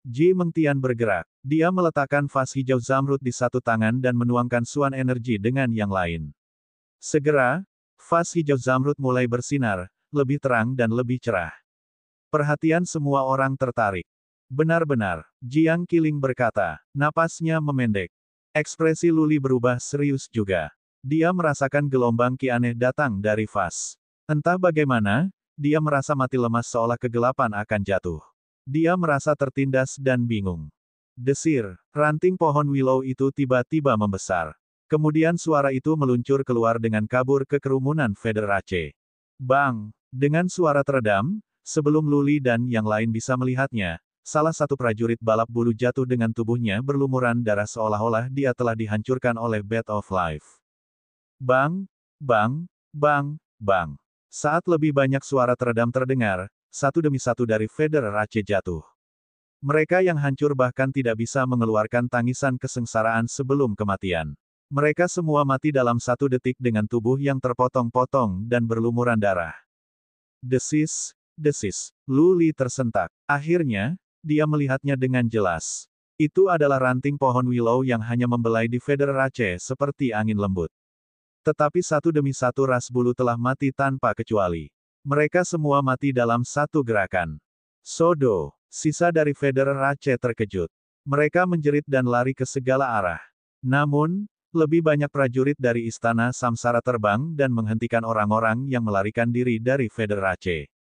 Ji Mengtian bergerak. Dia meletakkan vas hijau zamrud di satu tangan dan menuangkan suan energi dengan yang lain. Segera, vas hijau zamrud mulai bersinar, lebih terang dan lebih cerah. Perhatian semua orang tertarik. Benar-benar, Jiang Qiling berkata, napasnya memendek. Ekspresi Luli berubah serius juga. Dia merasakan gelombang ki aneh datang dari vas. Entah bagaimana, dia merasa mati lemas seolah kegelapan akan jatuh. Dia merasa tertindas dan bingung. Desir, ranting pohon willow itu tiba-tiba membesar. Kemudian suara itu meluncur keluar dengan kabur ke kerumunan Federace. Bang! Dengan suara teredam, sebelum Luli dan yang lain bisa melihatnya, salah satu prajurit balap bulu jatuh dengan tubuhnya berlumuran darah seolah-olah dia telah dihancurkan oleh Bat of Life. Bang! Bang! Bang! Bang! Saat lebih banyak suara teredam terdengar, satu demi satu dari Federace jatuh. Mereka yang hancur bahkan tidak bisa mengeluarkan tangisan kesengsaraan sebelum kematian. Mereka semua mati dalam 1 detik dengan tubuh yang terpotong-potong dan berlumuran darah. Desis, desis. Luli tersentak. Akhirnya, dia melihatnya dengan jelas. Itu adalah ranting pohon willow yang hanya membelai di Federace seperti angin lembut. Tetapi satu demi satu ras bulu telah mati tanpa kecuali. Mereka semua mati dalam satu gerakan. Sodo, sisa dari Federace terkejut. Mereka menjerit dan lari ke segala arah. Namun, lebih banyak prajurit dari Istana Samsara terbang dan menghentikan orang-orang yang melarikan diri dari Federace.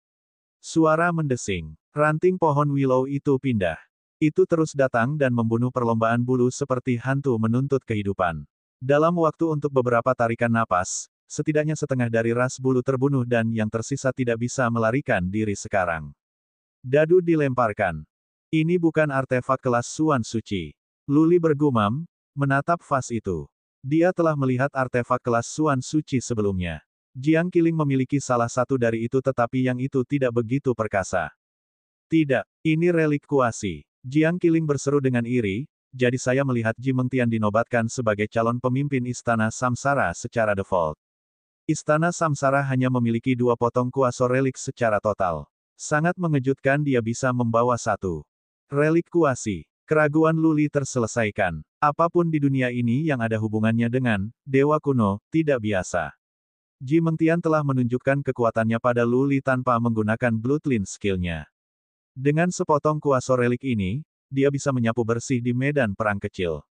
Suara mendesing. Ranting pohon willow itu pindah. Itu terus datang dan membunuh perlombaan bulu seperti hantu menuntut kehidupan. Dalam waktu untuk beberapa tarikan napas, setidaknya setengah dari ras bulu terbunuh dan yang tersisa tidak bisa melarikan diri sekarang. Dadu dilemparkan. Ini bukan artefak kelas Suan Suci. Luli bergumam, menatap vas itu. Dia telah melihat artefak kelas Suan Suci sebelumnya. Jiang Qiling memiliki salah satu dari itu tetapi yang itu tidak begitu perkasa. Tidak, ini relik kuasi. Jiang Qiling berseru dengan iri, jadi saya melihat Ji Mengtian dinobatkan sebagai calon pemimpin Istana Samsara secara default. Istana Samsara hanya memiliki 2 potong kuasa relik secara total. Sangat mengejutkan dia bisa membawa 1 relik kuasi. Keraguan Luli terselesaikan. Apapun di dunia ini yang ada hubungannya dengan dewa kuno, tidak biasa. Ji Mengtian telah menunjukkan kekuatannya pada Luli tanpa menggunakan Bloodline skill-nya. Dengan sepotong kuasa relik ini, dia bisa menyapu bersih di medan perang kecil.